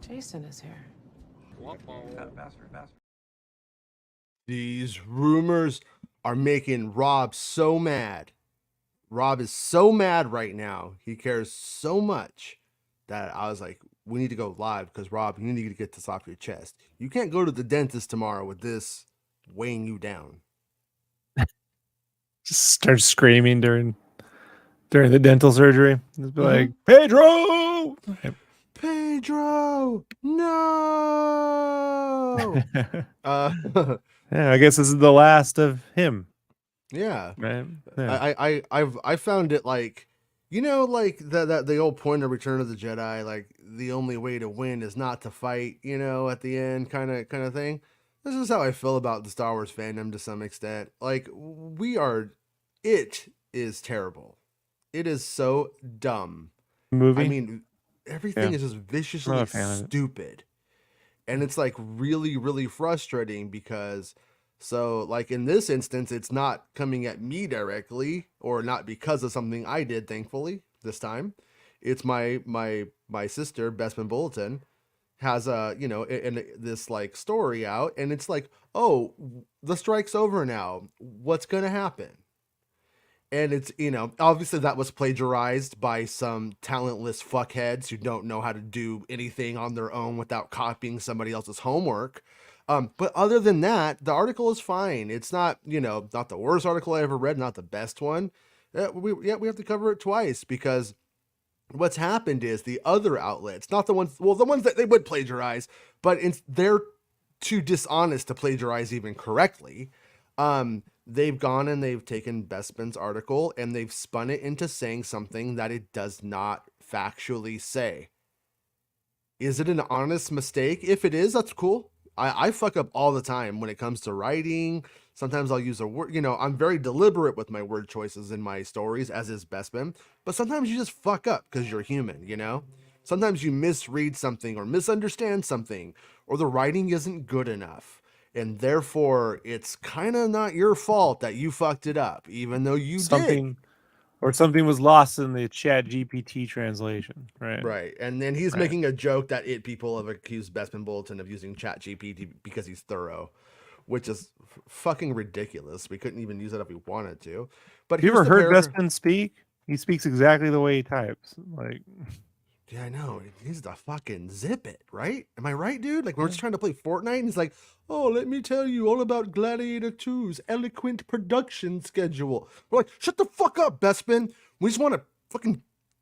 Jason is here. These rumors are making Rob so mad. Rob is so mad right now. He cares so much that I was like, we need to go live because Rob, you need to get this off your chest. You can't go to the dentist tomorrow with this weighing you down. Just start screaming during the dental surgery. Just be like, Pedro! Pedro, no. Yeah, I guess this is the last of him. Yeah. Right. Yeah. I found it like, you know, like the old point of Return of the Jedi, like the only way to win is not to fight, you know, at the end, kind of thing. This is how I feel about the Star Wars fandom to some extent. Like it is terrible. It is so dumb. Movie. I mean, everything is just viciously stupid. And it's like really, really frustrating because so like in this instance, it's not coming at me directly or not because of something I did, thankfully, this time. It's my sister, Bestman Bulletin, has a, you know, in this like story out, and it's like, oh, the strike's over now. What's gonna happen? And it's, you know, obviously that was plagiarized by some talentless fuckheads who don't know how to do anything on their own without copying somebody else's homework. But other than that, the article is fine. It's not, you know, not the worst article I ever read, not the best one. We have to cover it twice because what's happened is the other outlets, not the ones, well, the ones that they would plagiarize, but they're too dishonest to plagiarize even correctly. They've gone and they've taken Bestman's article and they've spun it into saying something that it does not factually say. Is it an honest mistake? If it is, that's cool. I fuck up all the time when it comes to writing. Sometimes I'll use a word, you know, I'm very deliberate with my word choices in my stories, as is Bestman, but sometimes you just fuck up because you're human, you know? Sometimes you misread something or misunderstand something, or the writing isn't good enough. And therefore, it's kind of not your fault that you fucked it up, even though you did. Or something was lost in the Chat GPT translation, right? Right. And then he's making a joke that people have accused Bestman Bulletin of using Chat GPT because he's thorough, which is fucking ridiculous. We couldn't even use it if we wanted to. But have you ever heard Bestman speak? He speaks exactly the way he types. Like, yeah, I know. He needs to fucking zip it, right? Am I right, dude? Like, we're just trying to play Fortnite, and he's like, oh, let me tell you all about Gladiator 2's eloquent production schedule. We're like, shut the fuck up, Bestman. We just want to fucking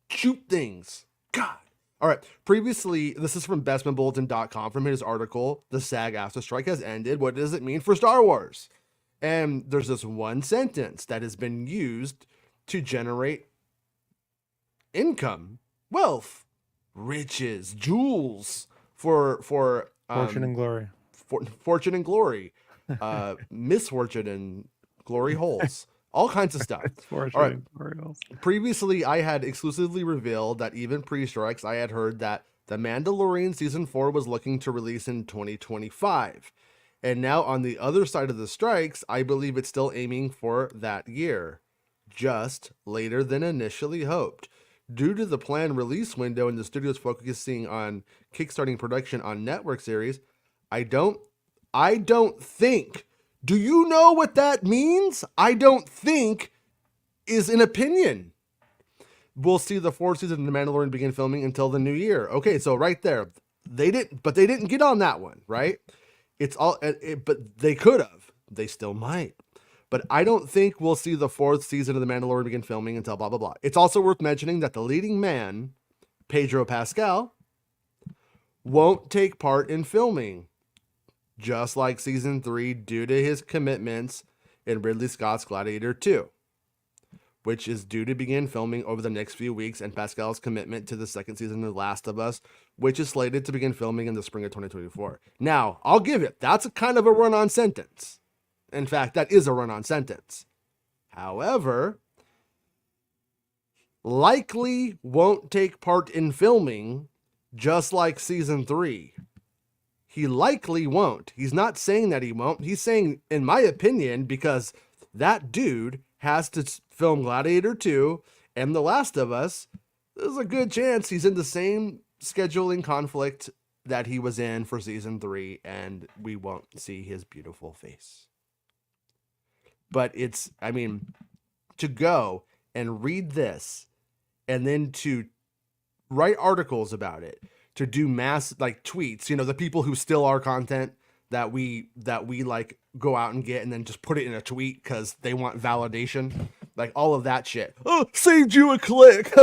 shoot things. God. All right. Previously, this is from BestmanBulletin.com from his article, The SAG-AFTRA Strike Has Ended. What does it mean for Star Wars? And there's this one sentence that has been used to generate income, wealth, riches, jewels for fortune and glory, fortune and glory, misfortune and glory holes, all kinds of stuff. All right. Previously, I had exclusively revealed that even pre-strikes, I had heard that The Mandalorian Season 4 was looking to release in 2025. And now on the other side of the strikes, I believe it's still aiming for that year, just later than initially hoped. Due to the planned release window and the studio's focusing on kickstarting production on network series, I don't think, do you know what that means? I don't think is an opinion. We'll see the fourth season of The Mandalorian begin filming until the new year. Okay, so right there, they didn't get on that one, right? It's all, but they could have. They still might. But I don't think we'll see the fourth season of The Mandalorian begin filming until blah, blah, blah. It's also worth mentioning that the leading man, Pedro Pascal, won't take part in filming, just like Season 3, due to his commitments in Ridley Scott's Gladiator 2, which is due to begin filming over the next few weeks, and Pascal's commitment to the second season of The Last of Us, which is slated to begin filming in the spring of 2024. Now, I'll give it. That's a kind of a run-on sentence. In fact, that is a run-on sentence. However, likely won't take part in filming, just like Season 3. He likely won't. He's not saying that he won't. He's saying, in my opinion, because that dude has to film Gladiator 2 and The Last of Us, there's a good chance he's in the same scheduling conflict that he was in for season 3, and we won't see his beautiful face. But to go and read this and then to write articles about it, to do mass like tweets, the people who steal our content that we like go out and get and then just put it in a tweet because they want validation, like all of that shit. Oh, saved you a click.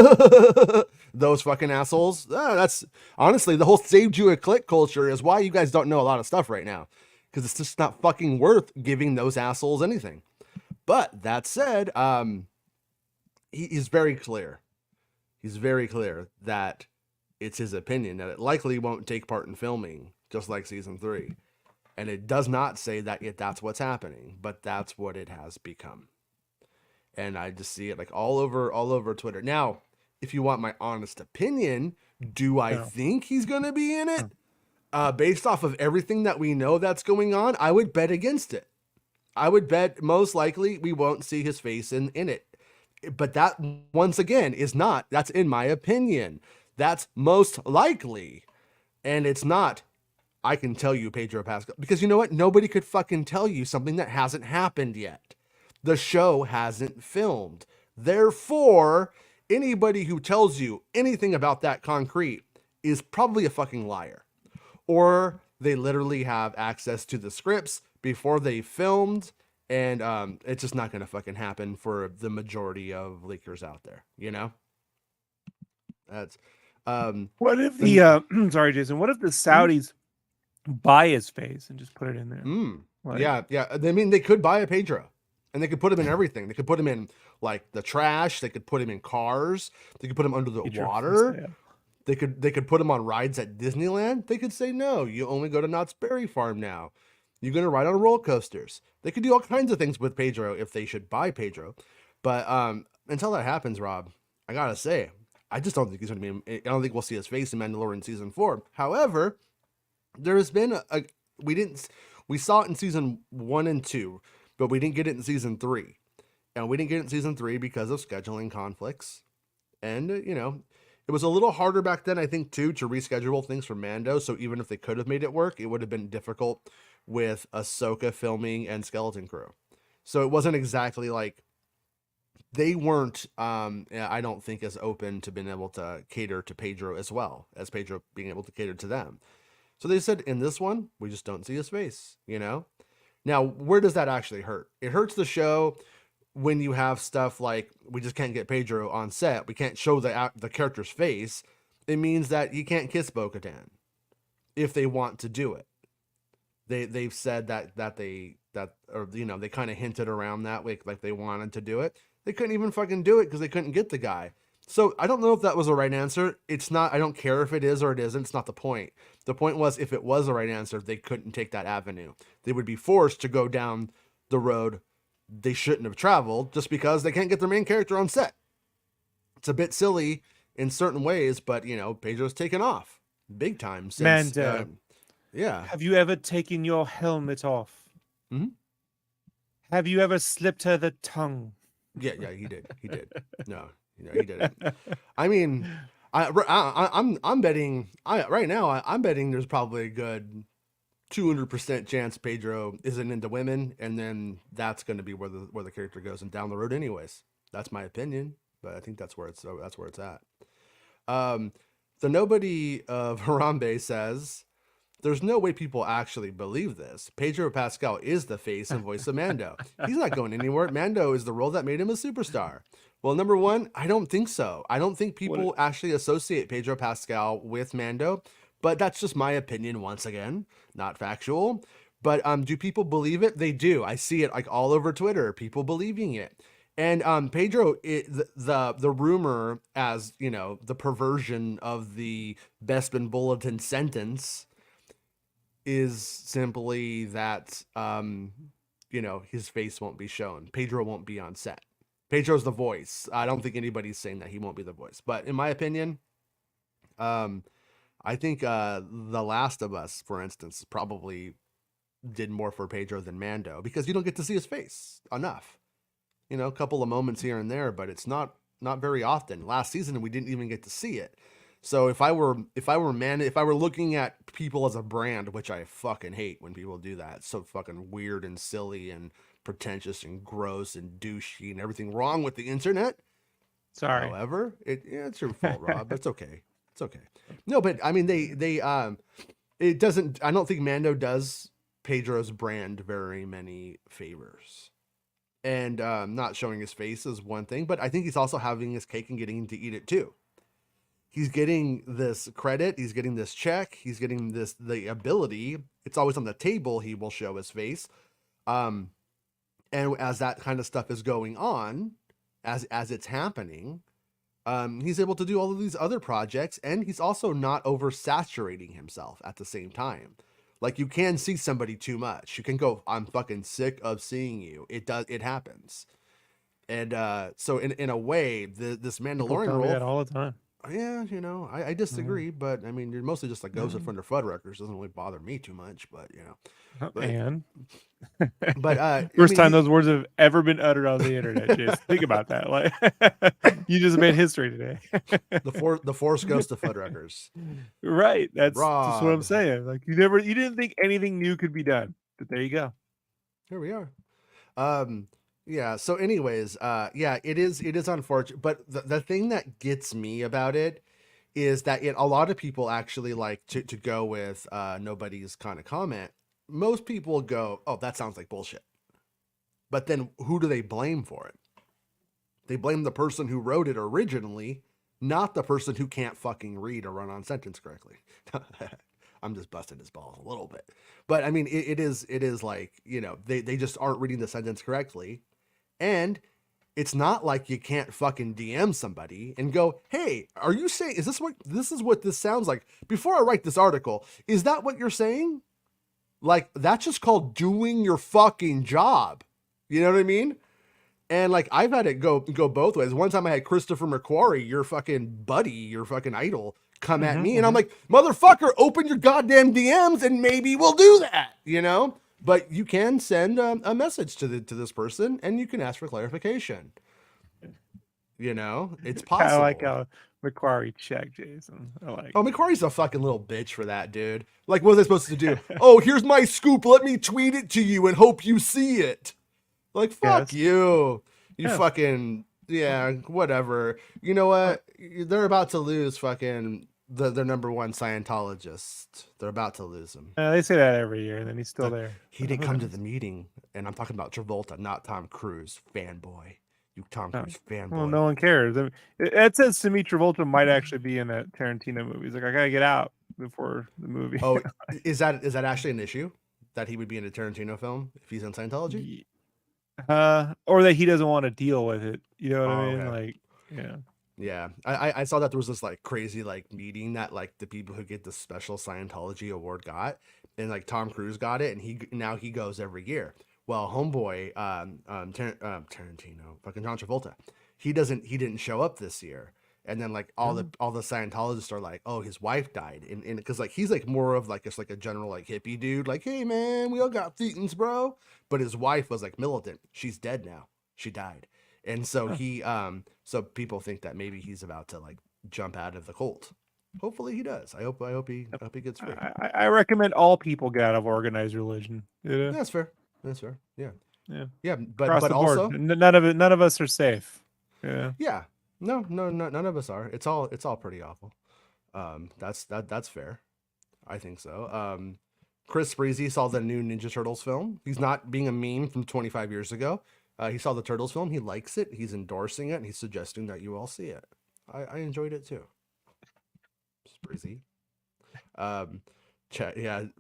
Those fucking assholes. That's honestly the whole saved you a click culture is why you guys don't know a lot of stuff right now, because it's just not fucking worth giving those assholes anything. But that said, he's very clear. He's very clear that it's his opinion that it likely won't take part in filming, just like season 3. And it does not say that that's what's happening, but that's what it has become. And I just see it like all over Twitter. Now, if you want my honest opinion, do I think he's going to be in it? Based off of everything that we know that's going on, I would bet against it. I would bet most likely we won't see his face in it. But that, once again, that's in my opinion. That's most likely. And it's not, I can tell you Pedro Pascal. Because you know what? Nobody could fucking tell you something that hasn't happened yet. The show hasn't filmed. Therefore, anybody who tells you anything about that concrete is probably a fucking liar. Or they literally have access to the scripts before they filmed, and it's just not going to fucking happen for the majority of leakers out there, That's what if the sorry, Jason, what if the Saudis buy his face and just put it in there? Yeah. I mean, they could buy a Pedro, and they could put him in everything. They could put him in like the trash. They could put him in cars. They could put him under the water. Yeah. They could put him on rides at Disneyland. They could say, no, you only go to Knott's Berry Farm now. You're going to ride on roller coasters. They could do all kinds of things with Pedro if they should buy Pedro. But until that happens, Rob, I got to say, I just don't think he's going to be, I don't think we'll see his face in Mandalorian season 4. However, there has been we saw it in season 1 and 2, but we didn't get it in season 3. And we didn't get it in season 3 because of scheduling conflicts. And, it was a little harder back then, I think, too, to reschedule things for Mando. So even if they could have made it work, it would have been difficult with Ahsoka filming and Skeleton Crew. So it wasn't exactly like they weren't, I don't think, as open to being able to cater to Pedro as well as Pedro being able to cater to them. So they said in this one, we just don't see his face, Now, where does that actually hurt? It hurts the show when you have stuff like we just can't get Pedro on set. We can't show the character's face. It means that you can't kiss Bo-Katan if they want to do it. They've said that they kind of hinted around that way, like they wanted to do it. They couldn't even fucking do it because they couldn't get the guy. So I don't know if that was the right answer. It's not. I don't care if it is or it isn't. It's not the point. The point was, if it was the right answer, they couldn't take that avenue. They would be forced to go down the road they shouldn't have traveled just because they can't get their main character on set. It's a bit silly in certain ways, but Pedro's taken off big time since. Yeah. Have you ever taken your helmet off? Mm-hmm. Have you ever slipped her the tongue? Yeah, he did. No, he didn't. I mean, I'm betting right now. I'm betting there's probably a good 200% chance Pedro isn't into women, and then that's going to be where the character goes and down the road anyways. That's my opinion, but I think that's where it's at. The nobody of Harambe says, there's no way people actually believe this. Pedro Pascal is the face and voice of Mando. He's not going anywhere. Mando is the role that made him a superstar. Well, number one, I don't think so. I don't think people actually associate Pedro Pascal with Mando, but that's just my opinion once again, not factual. But do people believe it? They do. I see it like all over Twitter, people believing it. And Pedro, the rumor, as the perversion of the Bespin Bulletin sentence, is simply that his face won't be shown. Pedro won't be on set. Pedro's the voice. I don't think anybody's saying that he won't be the voice. But in my opinion, I think The Last of Us, for instance, probably did more for Pedro than Mando because you don't get to see his face enough. A couple of moments here and there, but it's not very often. Last season, we didn't even get to see it. So if I were looking at people as a brand, which I fucking hate when people do that. It's so fucking weird and silly and pretentious and gross and douchey and everything wrong with the internet. Sorry. However, it's your fault, Rob. It's okay. It's okay. No, but I mean it doesn't. I don't think Mando does Pedro's brand very many favors. And not showing his face is one thing, but I think he's also having his cake and getting to eat it too. He's getting this credit, he's getting this check, he's getting the ability. It's always on the table. He will show his face. And as that kind of stuff is going on, as it's happening, he's able to do all of these other projects, and he's also not oversaturating himself at the same time. Like, you can see somebody too much. You can go, I'm fucking sick of seeing you. It happens. And so in a way, this Mandalorian role, role that all the time. Yeah, I disagree, but I mean, you're mostly just like goes with under Fuddruckers. Doesn't really bother me too much, but first time those words have ever been uttered on the internet. Just think about that. Like, you just made history today. the force goes to Fuddruckers, right? That's what I'm saying. Like, you didn't think anything new could be done, but there you go. Here we are. Yeah. So anyways, it is unfortunate, but the thing that gets me about it is that a lot of people actually like to go with nobody's kind of comment. Most people go, oh, that sounds like bullshit. But then who do they blame for it? They blame the person who wrote it originally, not the person who can't fucking read or run on sentence correctly. I'm just busting his balls a little bit. But I mean, it is like, they just aren't reading the sentence correctly. And it's not like you can't fucking DM somebody and go, hey, are you saying, this is what this sounds like? Before I write this article, is that what you're saying? Like, that's just called doing your fucking job. You know what I mean? And like, I've had it go both ways. One time I had Christopher McQuarrie, your fucking buddy, your fucking idol, come at me. And I'm like, motherfucker, open your goddamn DMs and maybe we'll do that, But you can send a message to this person and you can ask for clarification. It's possible. I like how McQuarrie checked, Jason. McQuarrie's a fucking little bitch for that, dude. Like, what was I supposed to do? Oh, here's my scoop. Let me tweet it to you and hope you see it. Like, fuck you. Fucking, whatever. You know what? They're about to lose fucking their number one Scientologist. They're about to lose him. They say that every year, and then he's still there. He didn't come to the meeting, and I'm talking about Travolta, not Tom Cruise, fanboy. You Tom Cruise fanboy. Well, no one cares. I mean, it says to me Travolta might actually be in that Tarantino movie. He's like, I gotta get out before the movie. Oh, is that actually an issue that he would be in a Tarantino film if he's in Scientology? Or that he doesn't want to deal with it. You know what I mean? Okay. Like, yeah. Yeah, I saw that there was this like crazy like meeting that like the people who get the special Scientology award got, and like Tom Cruise got it, and he goes every year. Well, homeboy, Tarantino, fucking John Travolta, he didn't show up this year, and then like all the Scientologists are like, oh, his wife died, and because like he's like more of like just like a general like hippie dude, like, hey man, we all got thetans, bro, but his wife was like militant. She's dead now. She died. And so so people think that maybe he's about to like jump out of the cult. Hopefully he does. I hope he gets free. I recommend all people get out of organized religion. Yeah, that's fair. Yeah. But across the board. also none of us are safe. Yeah. Yeah. No, none of us are. It's all pretty awful. That's fair. I think so. Chris Breezy saw the new Ninja Turtles film. He's not being a meme from 25 years ago. He saw the Turtles film. He likes it. He's endorsing it. And he's suggesting that you all see it. I enjoyed it too. Breezy.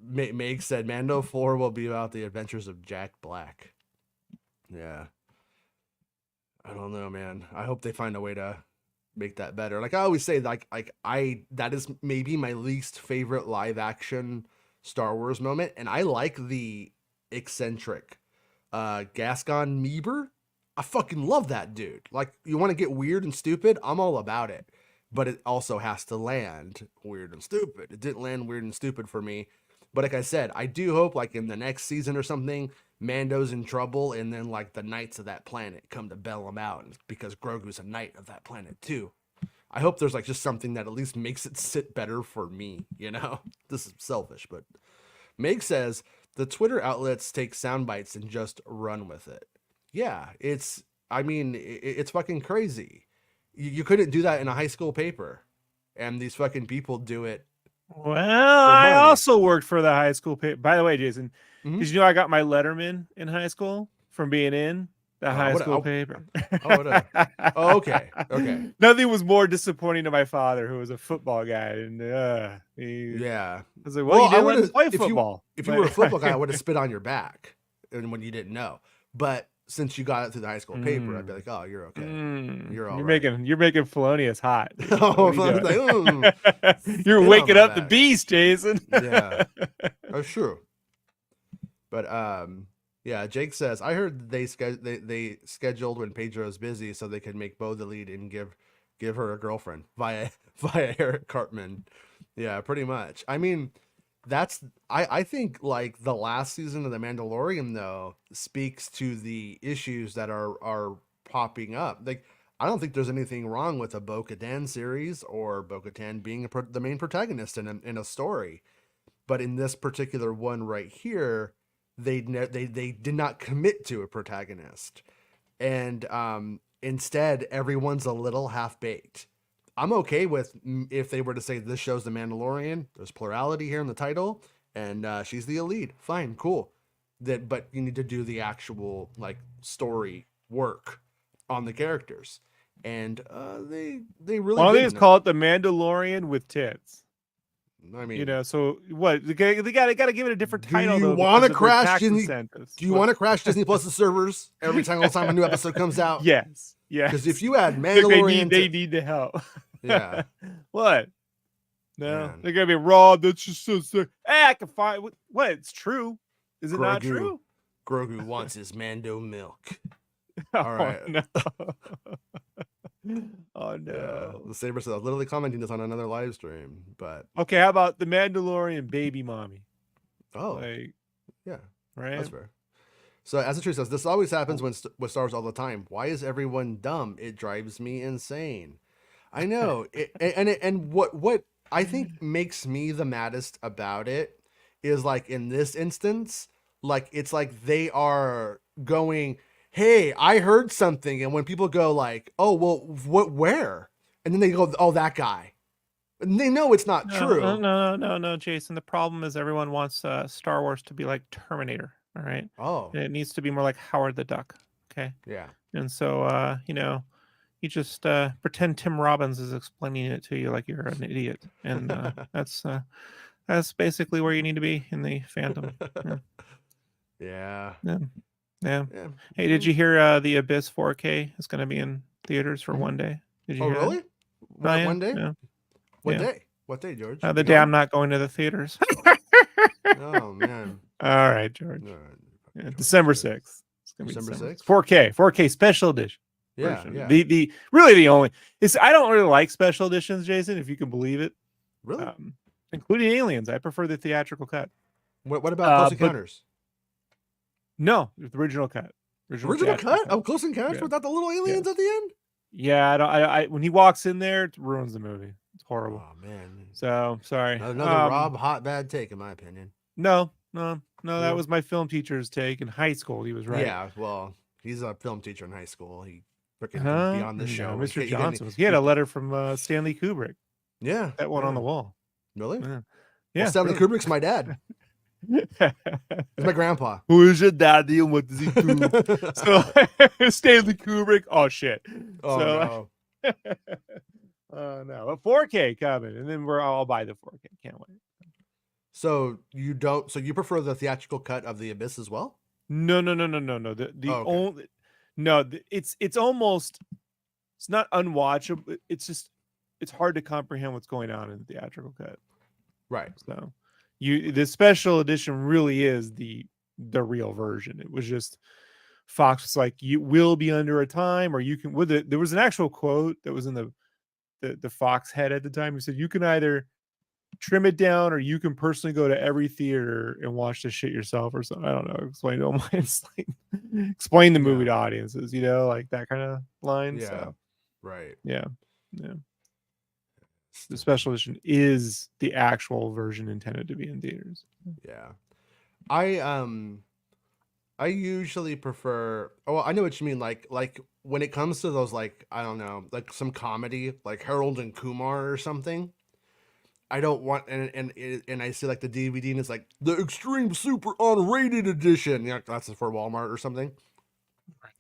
Meg said Mando 4 will be about the adventures of Jack Black. Yeah. I don't know, man. I hope they find a way to make that better. Like I always say, that is maybe my least favorite live action Star Wars moment. And I like the eccentric Gascon Meeber. I fucking love that dude. Like, you want to get weird and stupid? I'm all about it. But it also has to land weird and stupid. It didn't land weird and stupid for me. But like I said, I do hope like in the next season or something, Mando's in trouble and then like the knights of that planet come to bail him out because Grogu's a knight of that planet too. I hope there's like just something that at least makes it sit better for me, you know? This is selfish, but Meg says the Twitter outlets take sound bites and just run with it. Yeah, it's fucking crazy. You couldn't do that in a high school paper, and these fucking people do it. Well, I also worked for the high school paper. By the way, Jason, did you know I got my Letterman in high school from being in the high school paper? Okay. Nothing was more disappointing to my father, who was a football guy, and I was like, "Well, you didn't let him play football." If you were a football guy, I would have spit on your back, and when you didn't know. But since you got it through the high school paper, I'd be like, "Oh, you're okay. You're all right." You're making Felonious hot. You're waking up the beast, Jason. Yeah, that's true. But yeah, Jake says I heard they scheduled when Pedro's busy so they could make Bo the lead and give her a girlfriend via Eric Cartman. Yeah, pretty much. I mean, I think like the last season of The Mandalorian though speaks to the issues that are popping up. Like I don't think there's anything wrong with a Bo-Katan series or Bo-Katan being the main protagonist in a story, but in this particular one right here, they did not commit to a protagonist, and instead everyone's a little half-baked. I'm okay with if they were to say this show's The Mandalorian. There's plurality here in the title, and she's the lead. Fine, cool. But you need to do the actual like story work on the characters, and they really. Why don't they just call it The Mandalorian with tits? I mean, you know, so what? They got to give it a different title. Do you want to crash Disney? Do you want to crash Disney Plus's servers every time a new episode comes out? Yes. Because if you add Mandalorian, they need the help. Yeah. What? No, man. They're gonna be raw. That's just so sick. Hey, I can find what? It's true. Is it not true? Grogu wants his Mando milk. All right. No. Oh no. The Saber says, I was literally commenting this on another live stream, but okay, how about the Mandalorian baby mommy? Oh, like, yeah, right. That's fair. So as the tree says, this always happens with Star Wars all the time. Why is everyone dumb? It drives me insane. I know. And what I think makes me the maddest about it is like in this instance, like it's like they are going, hey, I heard something. And when people go like, oh, well, where? And then they go, oh, that guy. And they know it's not true. No, Jason. The problem is everyone wants Star Wars to be like Terminator. All right. Oh. And it needs to be more like Howard the Duck. Okay. Yeah. And so, you just pretend Tim Robbins is explaining it to you like you're an idiot. And that's basically where you need to be in the fandom. Yeah. Yeah. Hey, did you hear The Abyss 4K is going to be in theaters for one day? Did you hear really? That? One day? Yeah. What day? What day, George? The day I'm not going to the theaters. Oh, man. All right, George. Yeah, December 6th. It's going to be December 6th? 4K special edition. Yeah, version. yeah. The really the only is I don't really like special editions, Jason, if you can believe it. Really? Including Aliens. I prefer the theatrical cut. What about Close Encounters? No, the original cut. Original cut of Close Encounters without the little aliens at the end? Yeah, I when he walks in there, it ruins the movie. It's horrible. Oh man. So sorry. Another Rob hot bad take, in my opinion. No, that was my film teacher's take in high school. He was right. Yeah, well, he's a film teacher in high school. He freaking be on the show. Mr. Johnson. He had a letter from Stanley Kubrick. Yeah. That one on the wall. Really? Yeah. Well, Stanley Kubrick's my dad. He's my grandpa. Who is your daddy and what does he do? So Stanley Kubrick. Oh shit. Oh no. Oh no. A 4K coming, and then I'll buy the 4K. Can't wait. So you don't. So you prefer the theatrical cut of The Abyss as well? No. Only. No, it's almost. It's not unwatchable. It's just. It's hard to comprehend what's going on in the theatrical cut. Right. So, the special edition really is the real version. It was just Fox was like, you will be under a time, or you can. There was an actual quote that was in the Fox head at the time. He said, you can either trim it down, or you can personally go to every theater and watch the shit yourself, or something. I don't know. Explain to them. Explain the movie to audiences. Like that kind of line. Yeah. So, right. Yeah. The special edition is the actual version intended to be in theaters. Yeah. I usually prefer. Oh, I know what you mean. Like when it comes to those, like I don't know, like some comedy, like Harold and Kumar or something. I don't want and I see like the DVD and it's like the extreme super unrated edition. Yeah, that's for Walmart or something.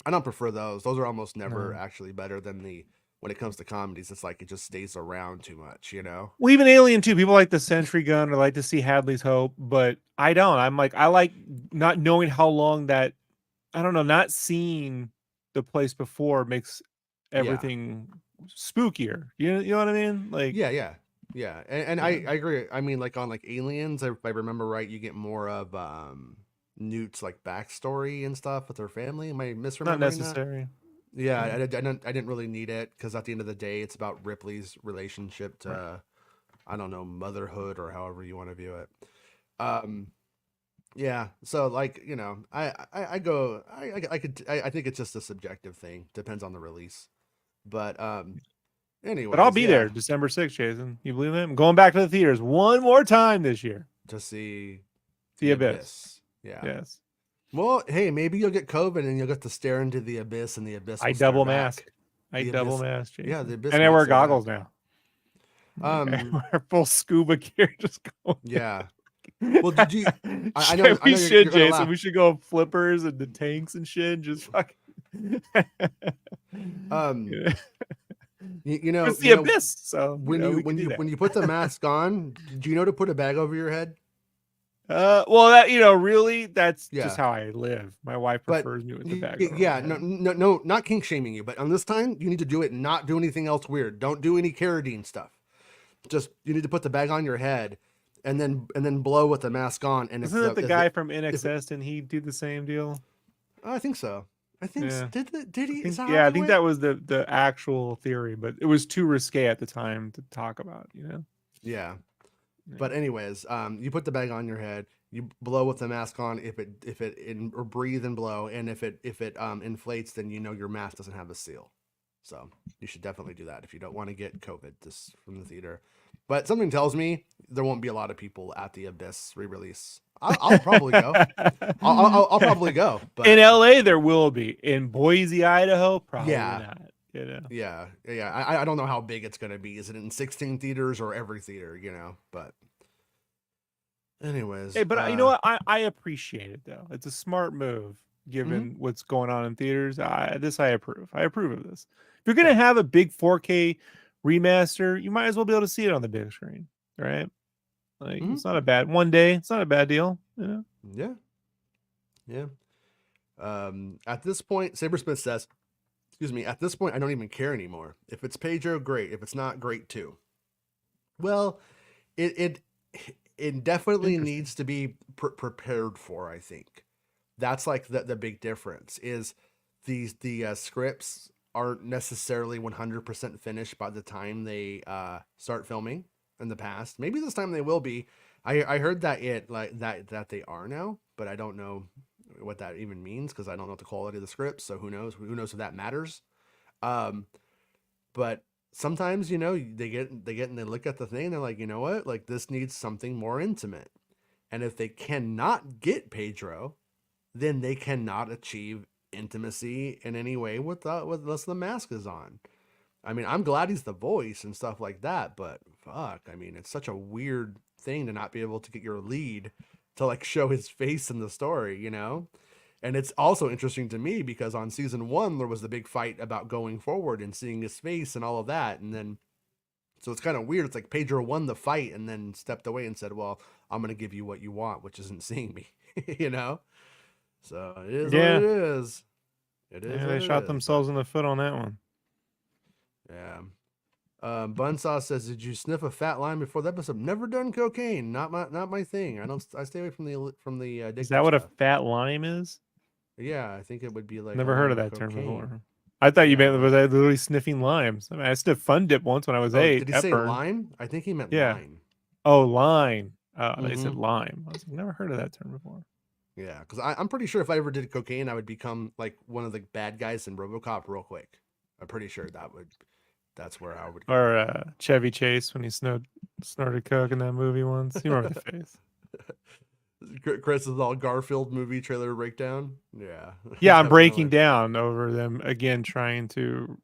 I don't prefer those. Those are almost never No. actually better than the when it comes to comedies. It's like it just stays around too much, you know. Well, even Alien 2, people like the Sentry Gun or like to see Hadley's Hope, but I don't. I'm like, I like not knowing how long that, I don't know, not seeing the place before makes Yeah, everything spookier. You know what I mean? Like, yeah. And I yeah, I agree. I mean, like on like Aliens, if I remember right, you get more of Newt's like backstory and stuff with her family. Am I not misremembering that? necessary. Yeah, Yeah, I didn't really need it because at the end of the day, it's about Ripley's relationship right. to I don't know motherhood or however you want to view it. Um, yeah. So like you know, I go I think it's just a subjective thing. Depends on the release. But But I'll anyways, be yeah, there December 6th, Jason. You believe that? I'm going back to the theaters one more time this year. to see The the Abyss. abyss. Yeah. Yes. Well, hey, maybe you'll get COVID and you'll get to stare into the abyss, and the abyss I will stare double mask. back. I The double abyss, mask, yeah, the Jason. abyss And I might wear stare goggles back. now. Like I Um, wear full scuba gear just going. yeah. Well, did you? I We know should, you're gonna Jason. laugh. We should go on flippers and the tanks and shit. And just fucking. Um, Yeah. It's the you know, abyss, so we can do that. when you put the mask on, do you know to put a bag over your head? Well, that really, that's just Yeah, how I live. My wife but prefers me with the bag over my yeah, no, head. no, no, not kink shaming you, but on this time, you need to do it and not do anything else weird. Don't do any carradine stuff. Just you need to put the bag on your head, and then blow with the mask on. And Isn't it the guy from if it, NXS? Didn't he do the same deal? oh, I think so. I think Yeah. did I he? Is think that how yeah, I that think went? that was the actual theory, but it was too risque at the time to talk about. Yeah. Yeah. But anyways, you put the bag on your head. You blow with the mask on. Or breathe and blow, and if it inflates, then you know your mask doesn't have a seal. So you should definitely do that if you don't want to get COVID this from the theater. But something tells me there won't be a lot of people at the Abyss re-release. I'll probably go. I'll probably go. In But LA there will be. In Boise, Idaho, probably yeah, not. yeah. I don't know how big it's gonna be. Is it in 16 theaters or every theater? You know, but anyways, Hey, but you know what? I appreciate it though. It's a smart move mhm, given what's going on in theaters. I approve. I approve of this. If you're gonna yeah, have a big 4K remaster, you might as well be able to see it on the big screen, right? Like mhm, it's not a bad one day. It's not a bad deal. yeah, yeah. At this point, Sabersmith says, excuse me, at this point, I don't even care anymore. If it's Pedro, great. If it's not, great too. Well, it it it definitely Interesting. needs to be prepared for. I think that's like the big difference is the scripts aren't necessarily 100% finished by the time they start filming in the past. Maybe this time they will be. I heard that it like that they are now, but I don't know what that even means because I don't know the quality of the script. So who knows if that matters. Um, but sometimes they get and they look at the thing and they're like, you know what, like this needs something more intimate. And if they cannot get Pedro, then they cannot achieve intimacy in any way with unless the mask is on. I mean, I'm glad he's the voice and stuff like that, but fuck, I mean, it's such a weird thing to not be able to get your lead to like show his face in the story, you know? And it's also interesting to me because on season 1 there was the big fight about going forward and seeing his face and all of that, and then so it's kind of weird. It's like Pedro won the fight and then stepped away and said, "Well, I'm going to give you what you want, which isn't seeing me." you know? So it is what it Yeah. is. It is Yeah, what they it shot is. But themselves in the foot on that one. yeah. Bunsaw says, "Did you sniff a fat line before the episode? Never done cocaine. Not my thing. I don't. I stay away from the Is addictive that what a stuff. fat lime is? Yeah, I think it would be like a Never heard line of of that term cocaine. before. I thought you Yeah, meant was but I literally sniffing limes. I mean, I sniffed Fun Dip once when I was oh, 8. did he That say burned. lime? I think he meant Yeah. line. Oh, line. They Mm-hmm. said lime. I was like, never heard of that term before. Yeah, because I'm pretty sure if I ever did cocaine, I would become like one of the bad guys in RoboCop real quick. I'm pretty sure That's where I would go. Or Chevy Chase when he snorted coke in that movie once. You remember the face? Chris is all Garfield movie trailer breakdown. Yeah. Yeah, I'm Definitely. breaking down over them again, trying to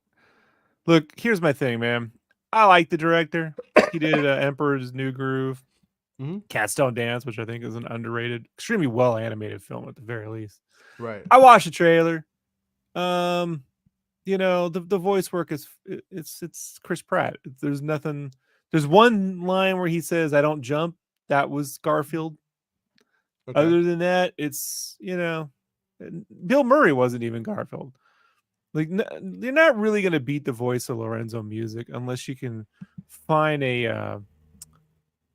look. Here's my thing, man. I like the director. He did Emperor's New Groove, Mm-hmm. Cats Don't Dance, which I think is an underrated, extremely well animated film at the very least. Right. I watched the trailer. You know, the voice work is it's Chris Pratt. There's nothing. There's one line where he says, "I don't jump." That was Garfield. Okay. Other than that, it's, you know, Bill Murray wasn't even Garfield. Like, you're not really going to beat the voice of Lorenzo Music unless you can find a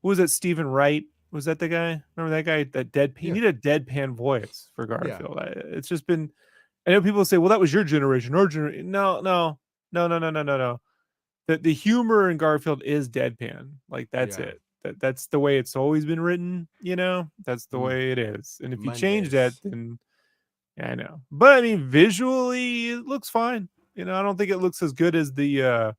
what was it, Stephen Wright? Was that the guy? Remember that guy? That deadpan. You need a deadpan voice for Garfield. Yeah. It's just been. I know people say, "Well, that was your generation." Our generation. No. The humor in Garfield is deadpan. Like, that's Yeah. it. That's the way it's always been written. You know, that's the way it is. And if you change that, Mondays. then yeah, I know. But I mean, visually, it looks fine. You know, I don't think it looks as good as the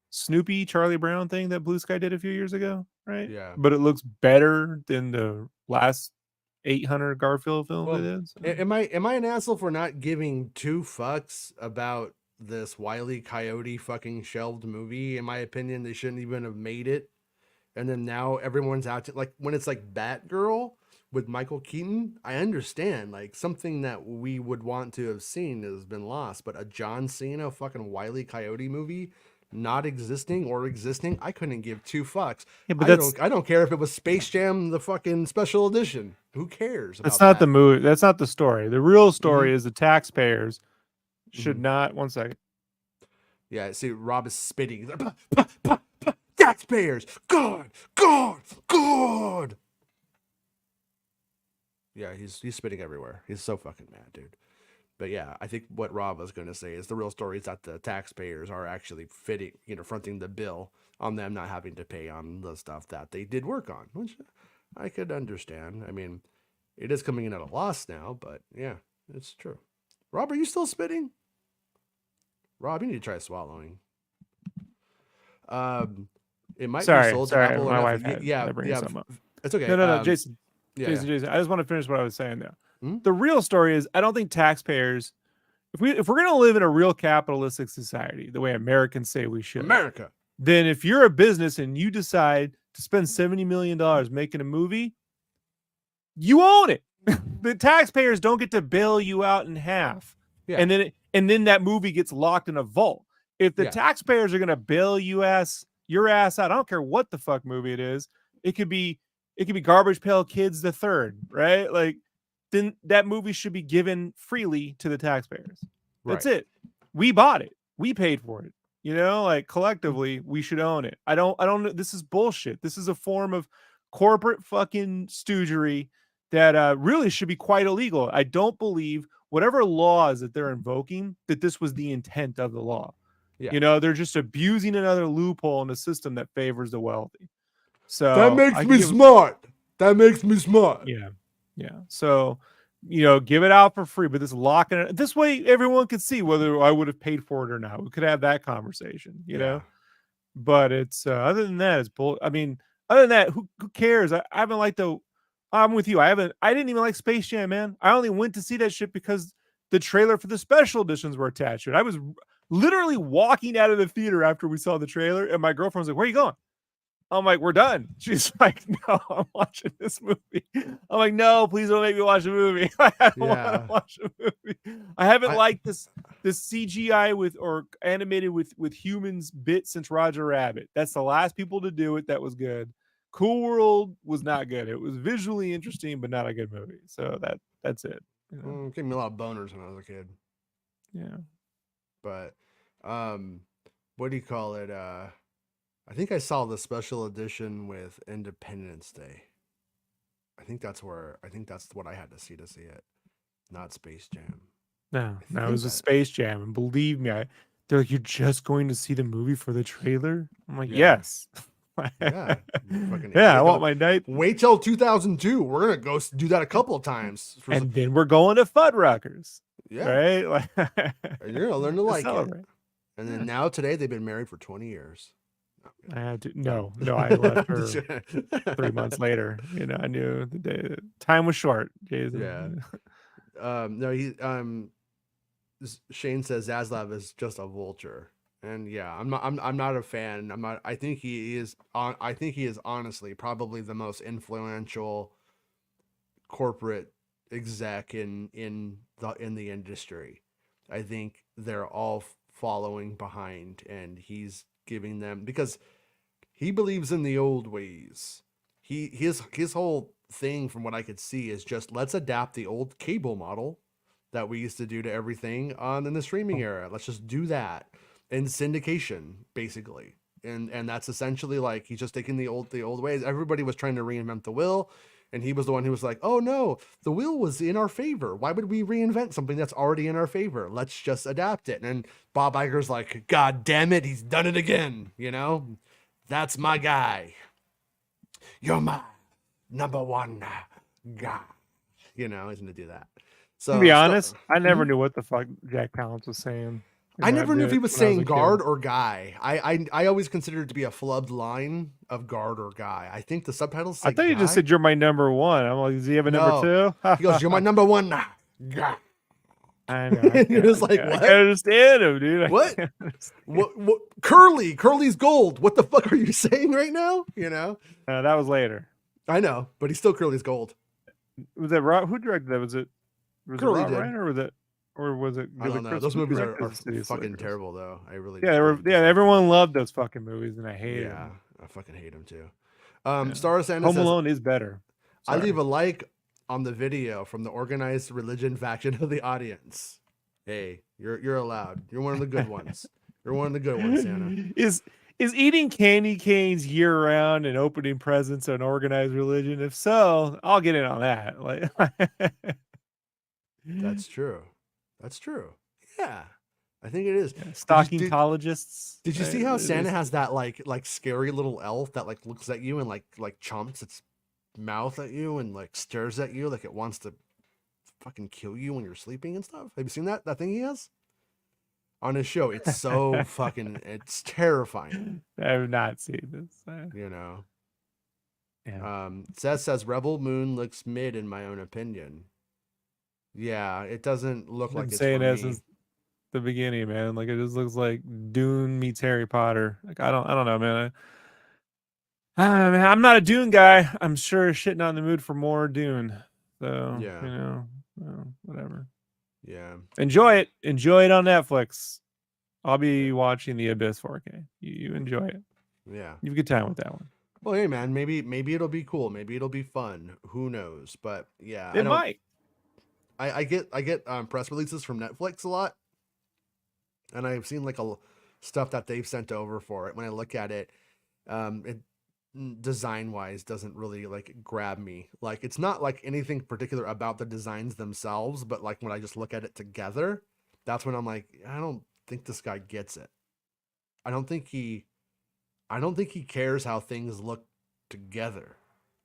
Snoopy Charlie Brown thing that Blue Sky did a few years ago, right? Yeah. But it looks better than the last 800 Garfield films Well, it is. am I an asshole for not giving two fucks about this Wile E. Coyote fucking shelved movie? In my opinion, they shouldn't even have made it. And then now everyone's out to, like, when it's like Batgirl with Michael Keaton, I understand, like, something that we would want to have seen has been lost. But a John Cena fucking Wile E. Coyote movie not existing or existing, I couldn't give two fucks. Yeah, but I don't care if it was Space Jam the fucking special edition. Who cares about that's not the that? movie. That's not the story. The real story is the taxpayers should not. 1 second. Yeah, see, Rob is spitting. Taxpayers, God. Yeah, he's spitting everywhere. He's so fucking mad, dude. But yeah, I think what Rob was going to say is the real story is that the taxpayers are actually fronting the bill on them not having to pay on the stuff that they did work on, which I could understand. I mean, it is coming in at a loss now, but yeah, it's true. Rob, are you still spitting? Rob, you need to try swallowing. It might be sold to Apple. My or wife Netflix. Yeah. something up. It's okay. No, Jason. Yeah, Jason. I just want to finish what I was saying there. Hmm? The real story is, I don't think taxpayers, if we're going to live in a real capitalistic society, the way Americans say we should, America, then if you're a business and you decide to spend $70 million making a movie, you own it. The taxpayers don't get to bail you out in half. Yeah. And then that movie gets locked in a vault. If the taxpayers are going to bail your ass out, I don't care what the fuck movie it is. It could be Garbage Pail Kids the Third, right? Like, then that movie should be given freely to the taxpayers. That's it. We bought it. We paid for it. You know, like, collectively, we should own it. I don't know. This is bullshit. This is a form of corporate fucking stoogery that really should be quite illegal. I don't believe whatever laws that they're invoking, that this was the intent of the law. Yeah. You know, they're just abusing another loophole in the system that favors the wealthy. So that makes me smart. That makes me smart. Yeah. Yeah. So, you know, give it out for free, but this locking it this way, everyone could see whether I would have paid for it or not. We could have that conversation, you know. But it's other than that, it's bull. I mean, other than that, who cares? I haven't liked I'm with you. I didn't even like Space Jam, man. I only went to see that shit because the trailer for the special editions were attached to it. I was literally walking out of the theater after we saw the trailer, and my girlfriend was like, "Where are you going?" I'm like, "We're done." She's like, "No, I'm watching this movie." I'm like, "No, please don't make me watch a movie. I don't want to watch a movie." I haven't liked this CGI or animated with humans bit since Roger Rabbit. That's the last people to do it that was good. Cool World was not good. It was visually interesting, but not a good movie. So that's it. You know? Gave me a lot of boners when I was a kid. Yeah. But what do you call it? I think I saw the special edition with Independence Day. I think that's what I had to see it. Not Space Jam. No, it was a Space Jam. And believe me, they're like, "You're just going to see the movie for the trailer?" I'm like, "Yes." Yeah, I want my night. Wait till 2002. We're gonna go do that a couple of times, and then we're going to Fuddruckers. Yeah, right. You're gonna learn to like it. And then now today they've been married for 20 years. I had to I left her 3 months later. I knew the day time was short, Jason. Yeah. No, Shane says Zaslav is just a vulture. And yeah, I'm not a fan. I think he is honestly probably the most influential corporate exec in the industry. I think they're all following behind, and he's giving them, because he believes in the old ways. His whole thing, from what I could see, is just let's adapt the old cable model that we used to do to everything on in the streaming era. Let's just do that in syndication, basically. And that's essentially like he's just taking the old ways. Everybody was trying to reinvent the wheel, and he was the one who was like, "Oh no, the wheel was in our favor. Why would we reinvent something that's already in our favor? Let's just adapt it." And Bob Iger's like, "God damn it, he's done it again." That's my guy. You're my number one guy. He's gonna do that. So to be honest, I never knew what the fuck Jack Palance was saying. I never knew if he was saying guard or guy. I always considered it to be a flubbed line of guard or guy. I think the subtitles say I thought you guy. just said you're my number one. I'm like, does he have a number two? He goes, "You're my number one guy." I know. You're just like, what? I can't understand him, dude. What? Curly's gold. What the fuck are you saying right now? That was later. I know, but he's still Curly's gold. Was that Rob? Who directed that? Was it Curly Rob did. Reiner, or was it? I don't know. Those movies are fucking terrible, though. I really. Yeah, everyone loved those fucking movies, and I hate them. Yeah, I fucking hate them too. Star Santa Home says, Alone is better. Sorry. I leave a like on the video from the organized religion faction of the audience. Hey, you're allowed. You're one of the good ones. You're one of the good ones, Santa. Is eating candy canes year round and opening presents an organized religion? If so, I'll get in on that. Like, That's true. Yeah, I think it is. Yeah, stockingologists. Did you see how Santa has that like scary little elf that like looks at you and like chomps its mouth at you and like stares at you like it wants to fucking kill you when you're sleeping and stuff? Have you seen that thing he has on his show? It's so it's terrifying. I have not seen this. Yeah. Seth says Rebel Moon looks mid in my own opinion. Yeah, it doesn't look like it's saying for that me. since the beginning, man. Like, it just looks like Dune meets Harry Potter. Like, I don't know, man. I'm not a Dune guy. I'm sure shitting on the mood for more Dune. So yeah, whatever. Yeah, enjoy it on Netflix. I'll be watching The Abyss 4K. You enjoy it. Yeah, you have a good time with that one. Well, hey man, maybe it'll be cool. Maybe it'll be fun. Who knows? But yeah, it might. I get press releases from Netflix a lot, and I've seen like stuff that they've sent over for it. When I look at it, it design wise doesn't really like grab me. Like, it's not like anything particular about the designs themselves, but like when I just look at it together, that's when I'm like, I don't think this guy gets it. I don't think he cares how things look together.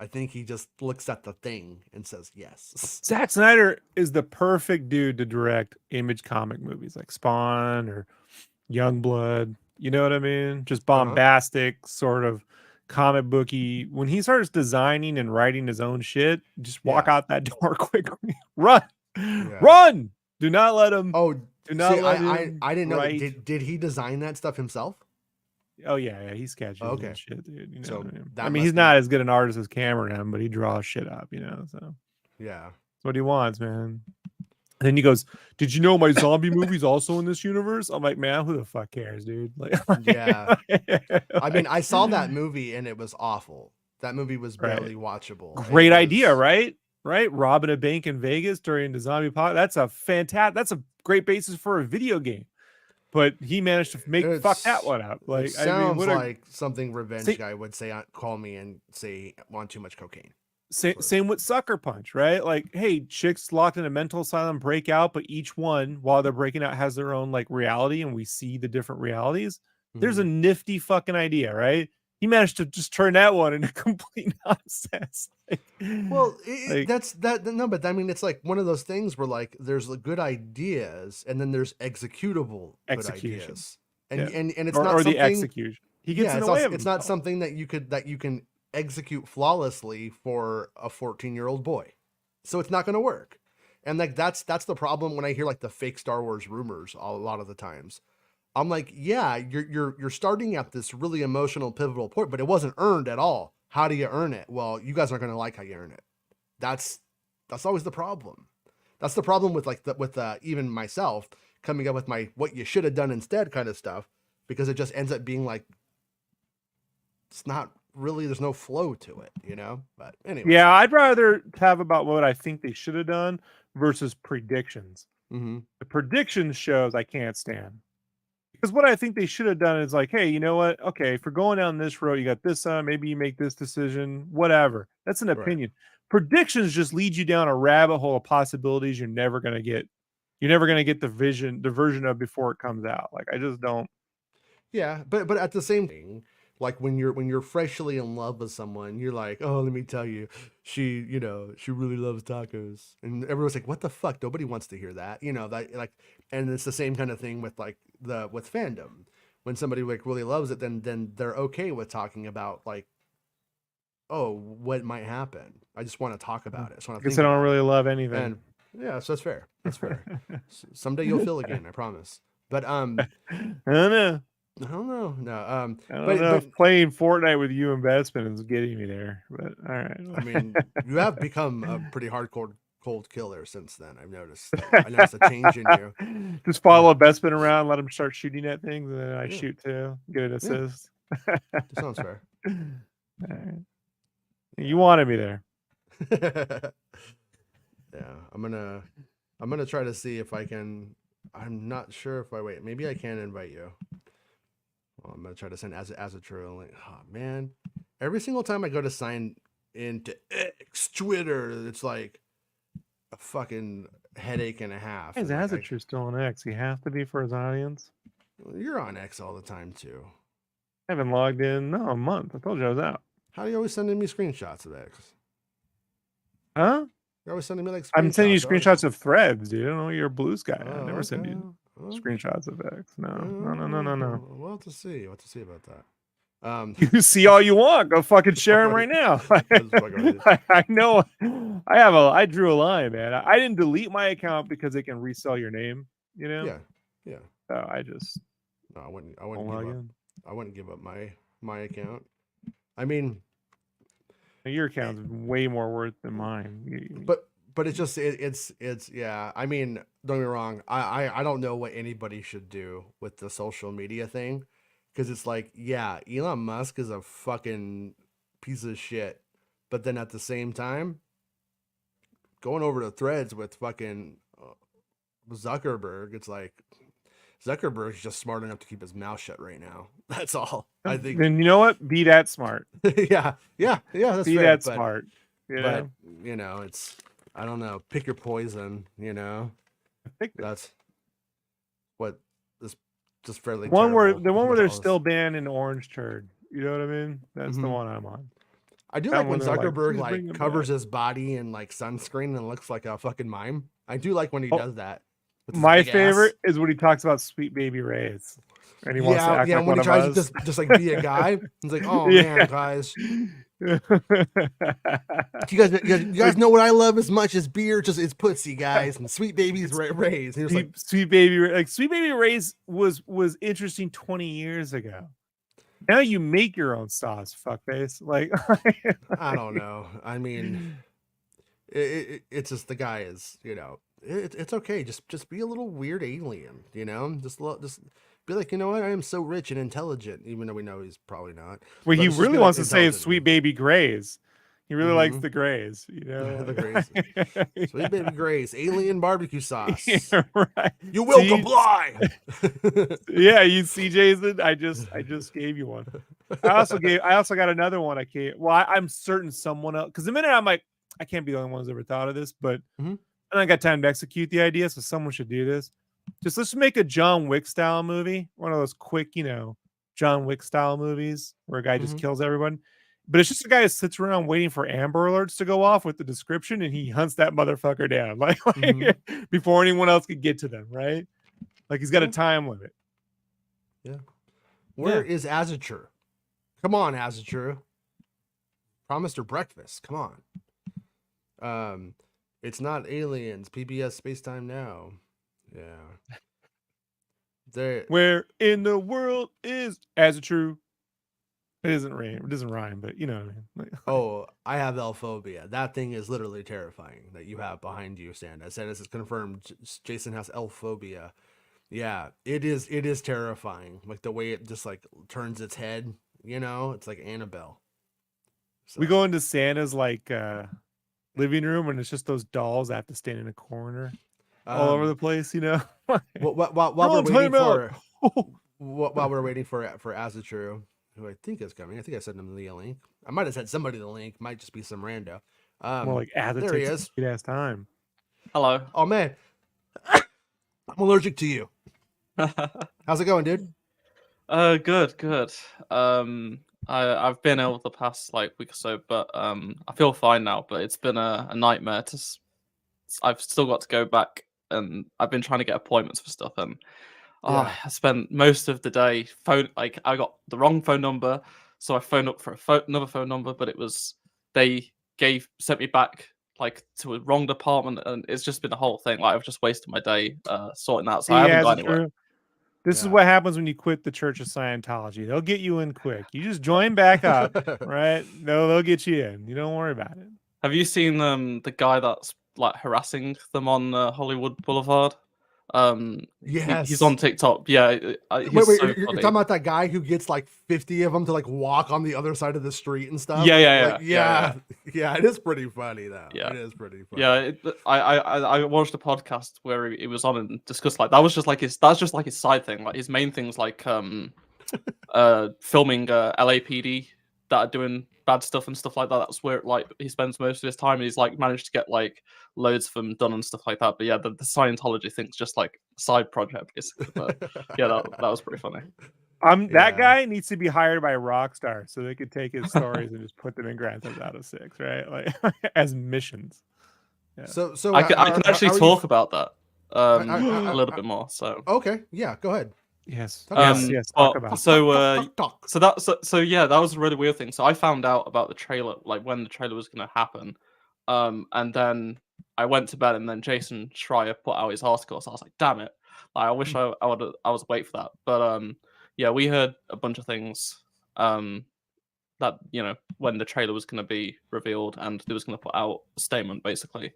I think he just looks at the thing and says yes. Zack Snyder is the perfect dude to direct Image comic movies like Spawn or Youngblood. You know what I mean? Just bombastic, sort of comic booky. When he starts designing and writing his own shit, just walk out that door quickly. Run! Do not let him. Do not let him. I didn't know. Did he design that stuff himself? Oh yeah, he's sketchy. Okay, shit, dude. You know so I mean, he's not as good an artist as Cameron, but he draws shit up. So yeah, that's what he wants, man. And then he goes, "Did you know my zombie movie's also in this universe?" I'm like, man, who the fuck cares, dude? Like, yeah. I mean, I saw that movie and it was awful. That movie was barely watchable. Great idea, right? Robbing a bank in Vegas during the zombie apocalypse. That's a great basis for a video game. But he managed to fuck that one up. Like, it sounds like something revenge guy would say. Call me and say want too much cocaine. Same with Sucker Punch, right? Like, hey, chicks locked in a mental asylum break out, but each one, while they're breaking out, has their own like reality, and we see the different realities. Mm-hmm. There's a nifty fucking idea, right? He managed to just turn that one into complete nonsense. Well, that's that. No, but I mean, it's like one of those things where like there's good ideas and then there's executable good ideas. and Yeah. and it's or, not or the something. execution. He gets Yeah, in the way of it's not himself. something that you can execute flawlessly for a 14-year-old boy. So it's not going to work. And like that's the problem when I hear like the fake Star Wars rumors a lot of the times. I'm like, yeah, you're starting at this really emotional pivotal point, but it wasn't earned at all. How do you earn it? Well, you guys aren't going to like how you earn it. That's always the problem. That's the problem with like with even myself coming up with my what you should have done instead kind of stuff, because it just ends up being like it's not really, there's no flow to it, you know? But anyway. Yeah, I'd rather have about what I think they should have done versus predictions. Mm-hmm. The predictions shows I can't stand. Because what I think they should have done is like, hey, you know what? Okay, if you're going down this road, you got this on, maybe you make this decision, whatever. That's an Right. opinion. Predictions just lead you down a rabbit hole of possibilities you're never gonna get. You're never gonna get the version of before it comes out. Like I just don't. Yeah, but at the same thing, like when you're freshly in love with someone, you're like, oh, let me tell you, she really loves tacos, and everyone's like, what the fuck? Nobody wants to hear that, that like, and it's the same kind of thing with like with fandom. When somebody like really loves it, then they're okay with talking about like, oh, what might happen. I just want to talk about it. I just want I to guess think I don't about really it. love anything. And yeah, so that's fair. That's fair. Someday you'll feel again, I promise. But I don't know. I don't know. No. I don't But know if playing Fortnite with you and Bestman is getting me there. But all right. I mean, you have become a pretty hardcore cold killer since then. I've noticed. I noticed a change in you. Just follow Bestman around, let him start shooting at things, and then I Yeah. shoot too. Get an assist. That sounds fair. All right. You wanted me there. Yeah, I'm gonna try to see if I can. I'm not sure if I wait. Maybe I can invite you. Well, I'm gonna try to send as a true link. Oh man, every single time I go to sign into X Twitter, it's like a fucking headache and a half. Is And, like, Azatru still on X? He has to be for his audience. you're on X all the time too. I haven't logged in a month. I told you I was out. How are you always sending me screenshots of X? Huh? You're always sending me like screenshots. I'm sending you screenshots of threads, dude. I don't know you're a Blues guy. I never send you Okay. screenshots of X. No. We'll have to see. What to see about that. You see all you want. Go fucking share them right now. I know. I drew a line, man. I didn't delete my account because it can resell your name. You know. Yeah. So I just. No, I wouldn't give up. I wouldn't give up my account. I mean, your account's way more worth than mine. But it's just it's yeah. I mean, don't get me wrong. I don't know what anybody should do with the social media thing, because it's like, yeah, Elon Musk is a fucking piece of shit, but then at the same time, going over to Threads with fucking Zuckerberg, it's like Zuckerberg's just smart enough to keep his mouth shut right now. That's all. I think. And you know what? Be that smart. yeah. That's be fair, that smart. But it's. I don't know. Pick your poison. That's what this just fairly. The one where they're still banning orange turd. You know what I mean? That's the one I'm on. I do like when Zuckerberg like covers his body in like sunscreen and looks like a fucking mime. I do like when he does that. My favorite is when he talks about Sweet Baby Ray's. And he wants to act like when he tries to just like be a guy. He's like, oh man, guys. You guys know what I love as much as beer? Just it's pussy, guys, and Sweet Baby's Ray's. And he was like, Sweet Baby Ray's was interesting 20 years ago. Now you make your own sauce, fuckface. Like I don't know. I mean, it's just the guy is, it's okay. Just be a little weird alien, just be like, you know what? I am so rich and intelligent, even though we know he's probably not. Well, he really wants to say Sweet Baby Grays. He really likes the Grays, the Grays. Sweet Baby Grays, alien barbecue sauce. Yeah, right. You will comply. Yeah, you see, Jason. I just gave you one. I also got another one. I'm certain someone else, because the minute I'm like, I can't be the only one who's ever thought of this, but and I got time to execute the idea, so someone should do this. Let's make a John Wick style movie, one of those quick, John Wick style movies where a guy just kills everyone. But it's just a guy that sits around waiting for Amber Alerts to go off with the description, and he hunts that motherfucker down like before anyone else could get to them, right? Like he's got a time limit. Where is Azature? Come on, Azature. Promised her breakfast. Come on. It's not aliens. PBS Space Time Now. Yeah. Where in the world is Azatrue? It doesn't rhyme. It doesn't rhyme, but you know what I mean. Oh, I have Elphobia. That thing is literally terrifying that you have behind you, Sanda. Sanda is confirmed. Jason has Elphobia. Yeah, it is. It is terrifying. Like the way it just like turns its head. You know, it's like Annabelle. So. We go into Santa's like living room, and it's just those dolls that have to stand in a corner all over the place. You know. While we're waiting for while we're waiting for Azatrue, who I think is coming. I think I sent him the link. I might have sent somebody the link. Might just be some rando. More like there he is. Ass time. Hello. Oh man, I'm allergic to you. How's it going, dude? Good. I've been ill the past like week or so, but I feel fine now. But it's been a nightmare. I've still got to go back, and I've been trying to get appointments for stuff, and I spent most of the day I got the wrong phone number, so I phoned up for another phone number, but they sent me back like to a wrong department, and it's just been a whole thing. Like I've just wasted my day sorting that, so I haven't gone anywhere. This is what happens when you quit the Church of Scientology. They'll get you in quick. You just join back up, right? They'll get you in. You don't worry about it. Have you seen the guy that's like harassing them on Hollywood Boulevard? Yes, he's on TikTok. Yeah, wait, you're talking about that guy who gets like 50 of them to like walk on the other side of the street and stuff. Yeah. It is pretty funny though. Yeah, it is pretty funny. Yeah, I watched a podcast where he was on and discussed like that's just like his side thing. Like his main thing's like filming LAPD that are doing bad stuff and stuff like that. That's where like he spends most of his time, and he's like managed to get like loads of them done and stuff like that. But yeah, the Scientology thing's just like a side project basically. But yeah, that was pretty funny. That guy needs to be hired by Rockstar so they could take his stories and just put them in Grand Theft Auto 6, right? Like as missions. Yeah. So I can actually talk about that a little bit more. So okay, yeah, go ahead. Yes. Yes. Talk about. So yeah, that was a really weird thing. So I found out about the trailer, like when the trailer was going to happen, and then I went to bed, and then Jason Schreier put out his article. So I was like, damn it! Like, I wish I was awake for that. But yeah, we heard a bunch of things that when the trailer was going to be revealed, and they was going to put out a statement basically,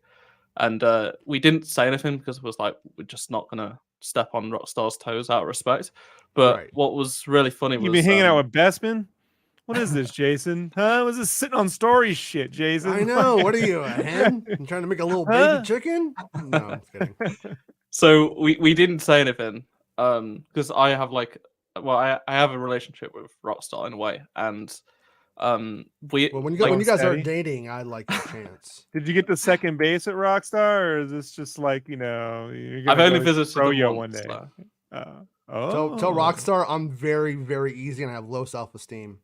and we didn't say anything because it was like we're just not going to step on Rockstar's toes out of respect. But what was really funny was you've been hanging out with Bestman. What is this, Jason? Huh? Was this sitting on story shit, Jason? I know. What are you, a hen? You trying to make a little baby chicken? No, I'm kidding. So we didn't say anything because I have I have a relationship with Rockstar in a way, and when you guys are dating, I'd like a chance. Did you get the second base at Rockstar, or is this just like I've only visited Froyo one day. So. Tell Rockstar I'm very, very easy and I have low self-esteem.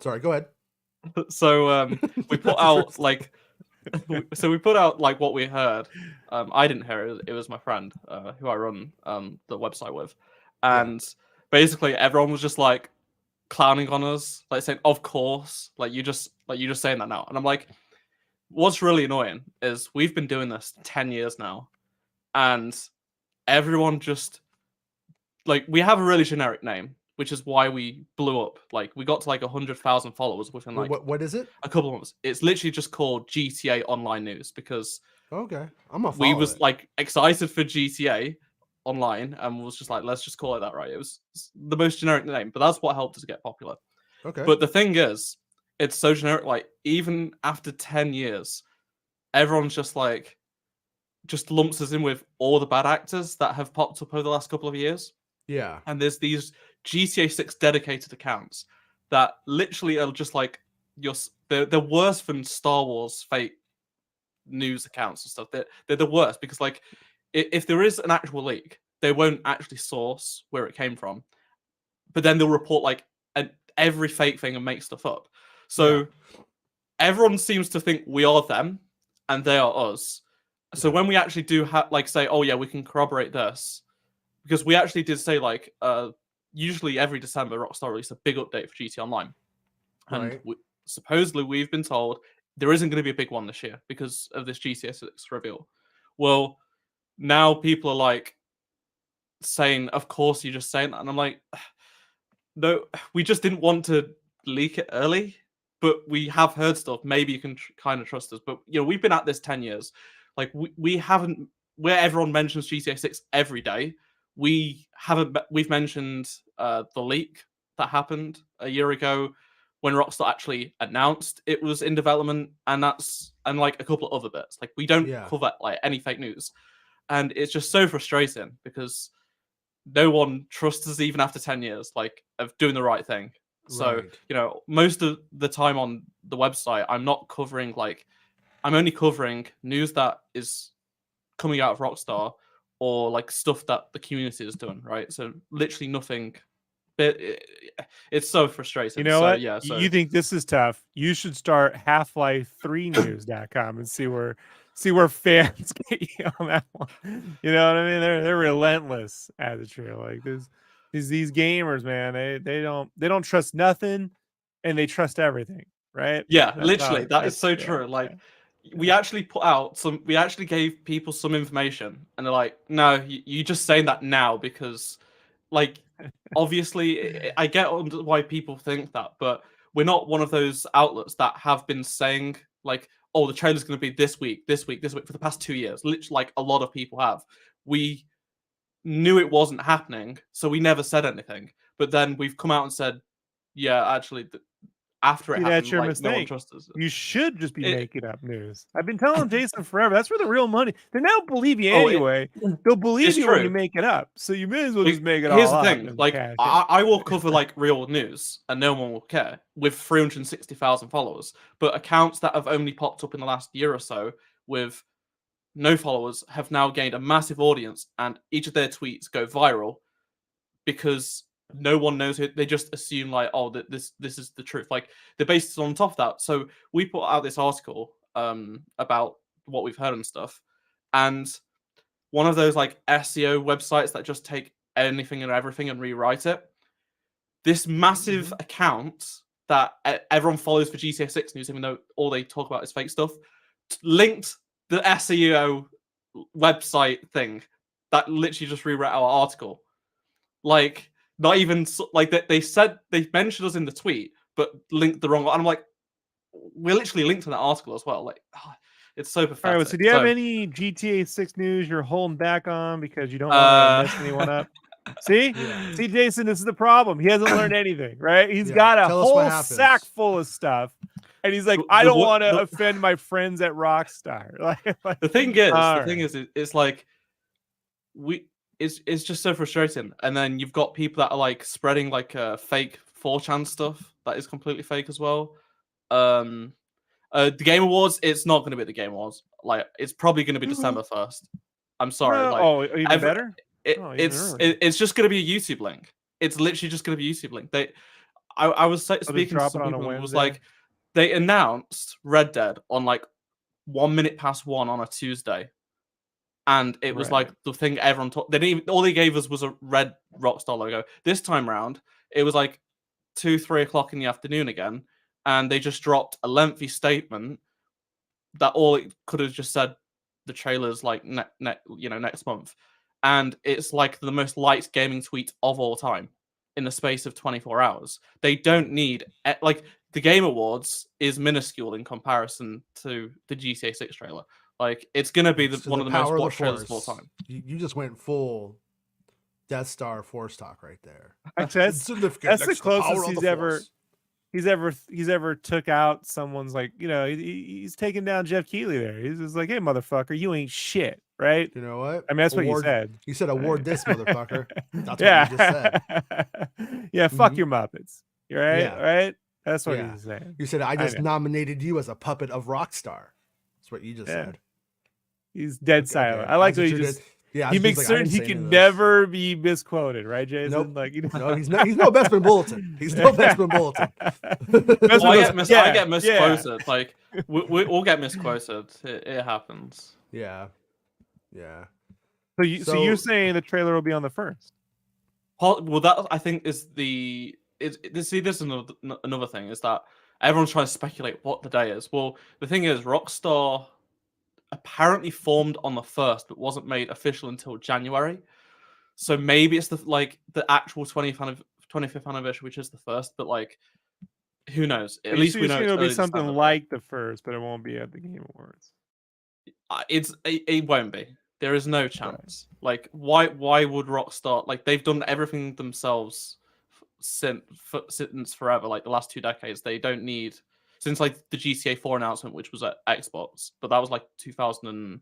Sorry, go ahead. So we put out what we heard. I didn't hear it. It was my friend who I run the website with, and basically everyone was just like clowning on us, like saying, "Of course, like you just saying that now." And I'm like, what's really annoying is we've been doing this 10 years now, and everyone just like we have a really generic name, which is why we blew up. Like we got to like 100,000 followers within like what is it? A couple of months. It's literally just called GTA Online News because we was like excited for GTA Online and was just like, let's just call it that, right? It was the most generic name, but that's what helped us get popular. Okay. But the thing is, it's so generic. Like even after 10 years, everyone's just lumps us in with all the bad actors that have popped up over the last couple of years. Yeah. And there's these GTA 6 dedicated accounts that literally are just like they're worse than Star Wars fake news accounts and stuff. They're the worst because like if there is an actual leak, they won't actually source where it came from, but then they'll report like every fake thing and make stuff up. So everyone seems to think we are them and they are us. So when we actually do say, oh yeah, we can corroborate this, because we actually did say like usually every December, Rockstar release a big update for GT Online, and Right. supposedly we've been told there isn't going to be a big one this year because of this GTA 6 reveal. Well, now people are like saying, "Of course, you're just saying that," and I'm like, "No, we just didn't want to leak it early, but we have heard stuff. Maybe you can kind of trust us." But we've been at this 10 years. Like we haven't, where everyone mentions GTA 6 every day. We haven't. We've mentioned the leak that happened a year ago when Rockstar actually announced it was in development, and like a couple of other bits. Like we don't cover like any fake news, and it's just so frustrating because no one trusts us even after 10 years, like, of doing the right thing. So, most of the time on the website, I'm only covering news that is coming out of Rockstar or like stuff that the community is doing, right? So literally nothing. But it's so frustrating. You know what? Yeah. So you think this is tough? You should start Half-Life 3news.com and see where fans get you on that one. You know what I mean? They're relentless at the trail. Like these gamers, man. They don't trust nothing, and they trust everything. Right? Yeah, literally, that is so true. Like, we actually gave people some information, and they're like, "No, you just saying that now because, like, obviously, I get why people think that, but we're not one of those outlets that have been saying like, oh, the trailer's going to be this week for the past 2 years. Literally, like a lot of people have. We knew it wasn't happening, so we never said anything. But then we've come out and said, yeah, actually." After it happened, that's your like no one mistake. trusts us. You should just be making up news. I've been telling Jason forever. That's where the real money. They now believe you anyway. They'll believe you when you make it up. So you may as well just make it all up. Here's the thing: like I will cover like real news, and no one will care with 360,000 followers. But accounts that have only popped up in the last year or so with no followers have now gained a massive audience, and each of their tweets go viral because no one knows it. They just assume like, oh, that this is the truth. Like they're based on top of that. So we put out this article about what we've heard and stuff, and one of those like SEO websites that just take anything and everything and rewrite it. This massive account that everyone follows for GTA 6 news, even though all they talk about is fake stuff, linked the SEO website thing that literally just rewrote our article. Like, not even like they said they mentioned us in the tweet, but linked the wrong one. And I'm like, we're literally linked to that article as well. Like, it's so pathetic. All right, so do you have any GTA 6 news you're holding back on because you don't want to mess anyone up? See, Jason, this is the problem. He hasn't learned anything, right? He's got a whole sack full of stuff, and he's like, I don't want to offend my friends at Rockstar. The thing is, it's like it's just so frustrating. And then you've got people that are like spreading like fake 4chan stuff that is completely fake as well. The Game Awards, it's not going to be the Game Awards. Like, it's probably going to be December 1st. I'm sorry. No, even better. It's just going to be a YouTube link. It's literally just going to be a YouTube link. I was speaking to some people who was like, they announced Red Dead on like 1 minute past 1 on a Tuesday. And it was like the thing everyone talked. They didn't even, all they gave us was a red Rockstar logo. This time round, it was like 2-3 o'clock in the afternoon again, and they just dropped a lengthy statement that all it could have just said the trailer's like next month, and it's like the most liked gaming tweet of all time in the space of 24 hours. They don't need like the Game Awards is minuscule in comparison to the GTA 6 trailer. Like, it's going to be one of the most watched trailers of all time. You just went full Death Star Force talk right there. Actually, that's the closest he's ever took out someone's, like, he's taking down Jeff Keighley there. He's just like, hey, motherfucker, you ain't shit, right? You know what? I mean, that's what he said. He said, award this motherfucker. That's what he just said. Yeah, fuck your Muppets. You're right, right? That's what he's saying. You said, I just nominated you as a puppet of Rockstar. That's what you just said. He's dead silent. I like what he just... Yeah, he makes certain he can never be misquoted, right, Jason? Nope. Like, no, he's no Bestman Bulletin. He's no Bestman Bulletin. I get misquoted. Yeah. Like, we'll get misquoted. It happens. Yeah. So you're saying the trailer will be on the 1st? Well, that I think is the see. This is another thing is that everyone's trying to speculate what the day is. Well, the thing is, Rockstar apparently formed on the 1st, but wasn't made official until January. So maybe it's the actual 25th anniversary, which is the 1st. But like, who knows? At least we know it'll be early something December, like the 1st, but it won't be at the Game Awards. It won't be. There is no chance. Like, why would Rockstar, like, they've done everything themselves since forever, like the last 2 decades. They don't need, since like the GTA 4 announcement, which was at Xbox, but that was like 2006.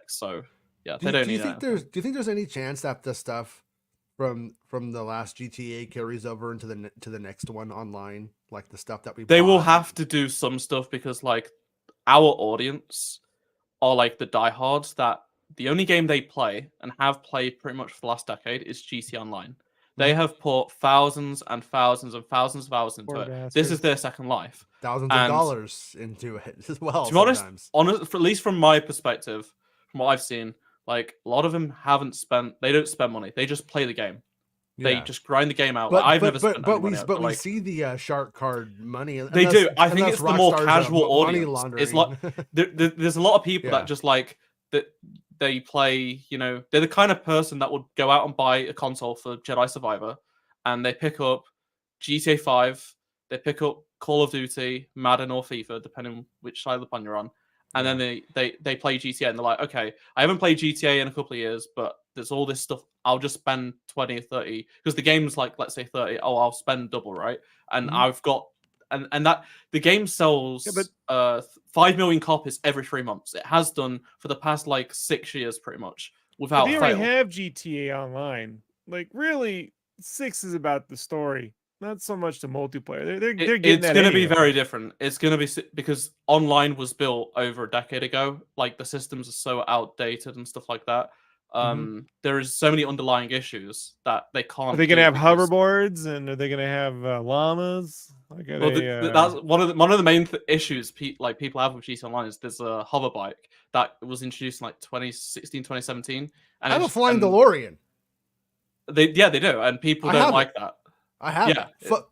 So yeah, they don't need. Do you think there's any chance that the stuff from the last GTA carries over into the next one online, like the stuff that they will have to do some stuff because like our audience are like the diehards that the only game they play and have played pretty much for the last decade is GTA Online. They have put thousands and thousands and thousands of hours into it. This is their second life. Thousands of dollars into it as well. To be honest, at least from my perspective, from what I've seen, like a lot of them they don't spend money. They just play the game. They just grind the game out. I've never spent any money. But we see the shark card money. They do. I think it's the more casual audience. It's like there's a lot of people that just like that. They play, they're the kind of person that would go out and buy a console for Jedi Survivor, and they pick up GTA 5, they pick up Call of Duty, Madden, or FIFA, depending which side of the pond you're on, and then they play GTA, and they're like, okay, I haven't played GTA in a couple of years, but there's all this stuff. I'll just spend 20 or 30 because the game's like, let's say 30. Oh, I'll spend double, right? And I've got. And that the game sells 5 million copies every 3 months. It has done for the past like 6 years, pretty much without fail. They already have GTA Online. Like really, 6 is about the story, not so much the multiplayer. They're getting it's going to be very different. It's going to be because online was built over a decade ago. Like the systems are so outdated and stuff like that. There is so many underlying issues that they can't. Are they going to have hoverboards, and are they going to have llamamas? Like, that's one of the main issues people have with GTA Online is there's a hover bike that was introduced in like 2016, 2017. And I have a flying DeLorean. They do, and people don't like that. I have. Yeah, fuck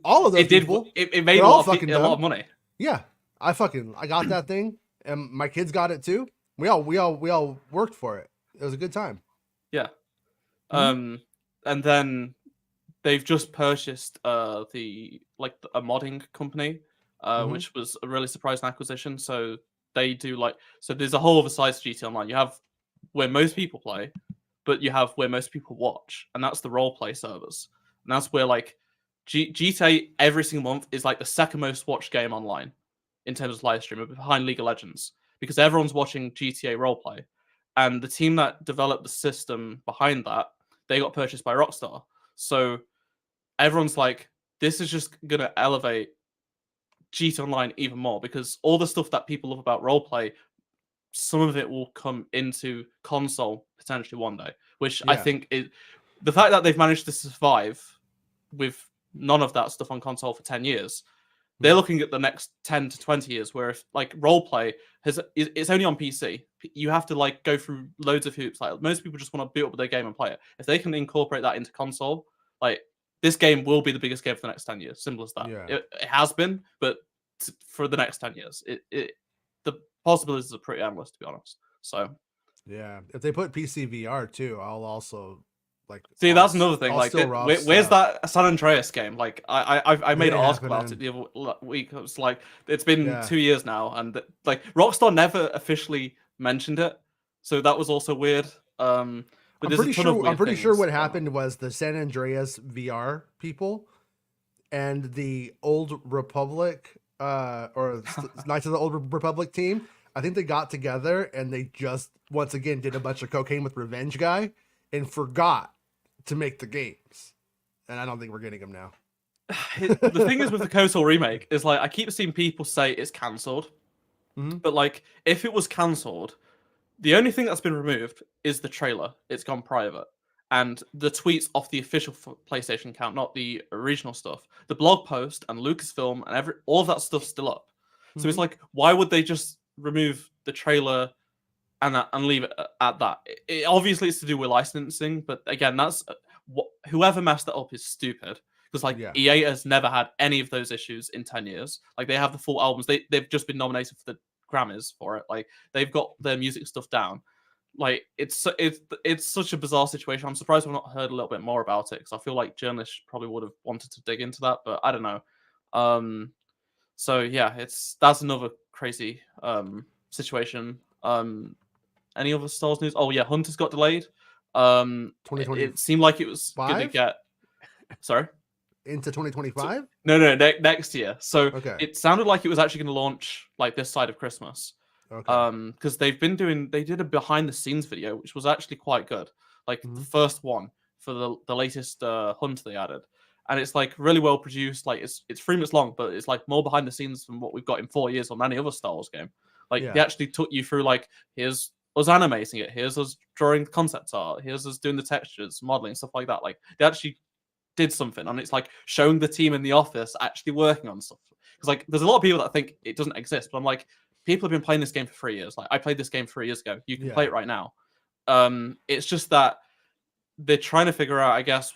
all of those people. It made a lot of money. Yeah, I got that thing, and my kids got it too. We all worked for it. It was a good time. Yeah. And then they've just purchased a modding company, which was a really surprising acquisition. So they do there's a whole other side to GTA Online. You have where most people play, but you have where most people watch, and that's the role play servers. And that's where like GTA every single month is like the second most watched game online in terms of live stream, behind League of Legends, because everyone's watching GTA roleplay. And the team that developed the system behind that, they got purchased by Rockstar. So everyone's like, this is just going to elevate GTA Online even more, because all the stuff that people love about roleplay, some of it will come into console potentially one day, which I think is the fact that they've managed to survive with none of that stuff on console for 10 years. They're looking at the next 10 to 20 years, where if like roleplay it's only on PC. You have to like go through loads of hoops. Like most people just want to build up their game and play it. If they can incorporate that into console, like this game will be the biggest game for the next 10 years. Simple as that. Yeah. It has been, but for the next 10 years, the possibilities are pretty endless, to be honest. So yeah, if they put PC VR too, I'll also. That's another thing. Like, where's that San Andreas game? Like, I made an article about it the other week. It was like, it's been 2 years now, and like Rockstar never officially mentioned it, so that was also weird. But I'm pretty sure what happened was the San Andreas VR people and the Old Republic, or Knights of the Old Republic team. I think they got together and they just once again did a bunch of cocaine with Revenge Guy and forgot to make the games, and I don't think we're getting them now. The thing is with the KOTOR remake is like I keep seeing people say it's cancelled, but like if it was cancelled, the only thing that's been removed is the trailer. It's gone private, and the tweets off the official PlayStation account, not the original stuff. The blog post and Lucasfilm and all of that stuff's still up. So it's like, why would they just remove the trailer and leave it at that? It obviously it's to do with licensing, but again, that's whoever messed that up is stupid. Because like EA has never had any of those issues in 10 years. Like they have the full albums. They've just been nominated for the Grammys for it. Like they've got their music stuff down. Like it's such a bizarre situation. I'm surprised we've not heard a little bit more about it, because I feel like journalists probably would have wanted to dig into that, but I don't know. So yeah, that's another crazy situation. Any other Star Wars news? Oh yeah, Hunters got delayed. 2020. It seemed like it was gonna get. Sorry. Into 2025? No, next year. So it sounded like it was actually going to launch like this side of Christmas. Because they did a behind the scenes video, which was actually quite good. Like the first one for the latest hunt they added, and it's like really well produced. Like it's 3 minutes long, but it's like more behind the scenes than what we've got in 4 years on any other Star Wars game. Like they actually took you through like, here's us animating it, here's us drawing the concept art, here's us doing the textures, modeling, stuff like that. Like they actually did something, and it's like showing the team in the office actually working on stuff. Because like there's a lot of people that think it doesn't exist, but I'm like, people have been playing this game for 3 years. Like I played this game 3 years ago. You can play it right now. It's just that they're trying to figure out, I guess,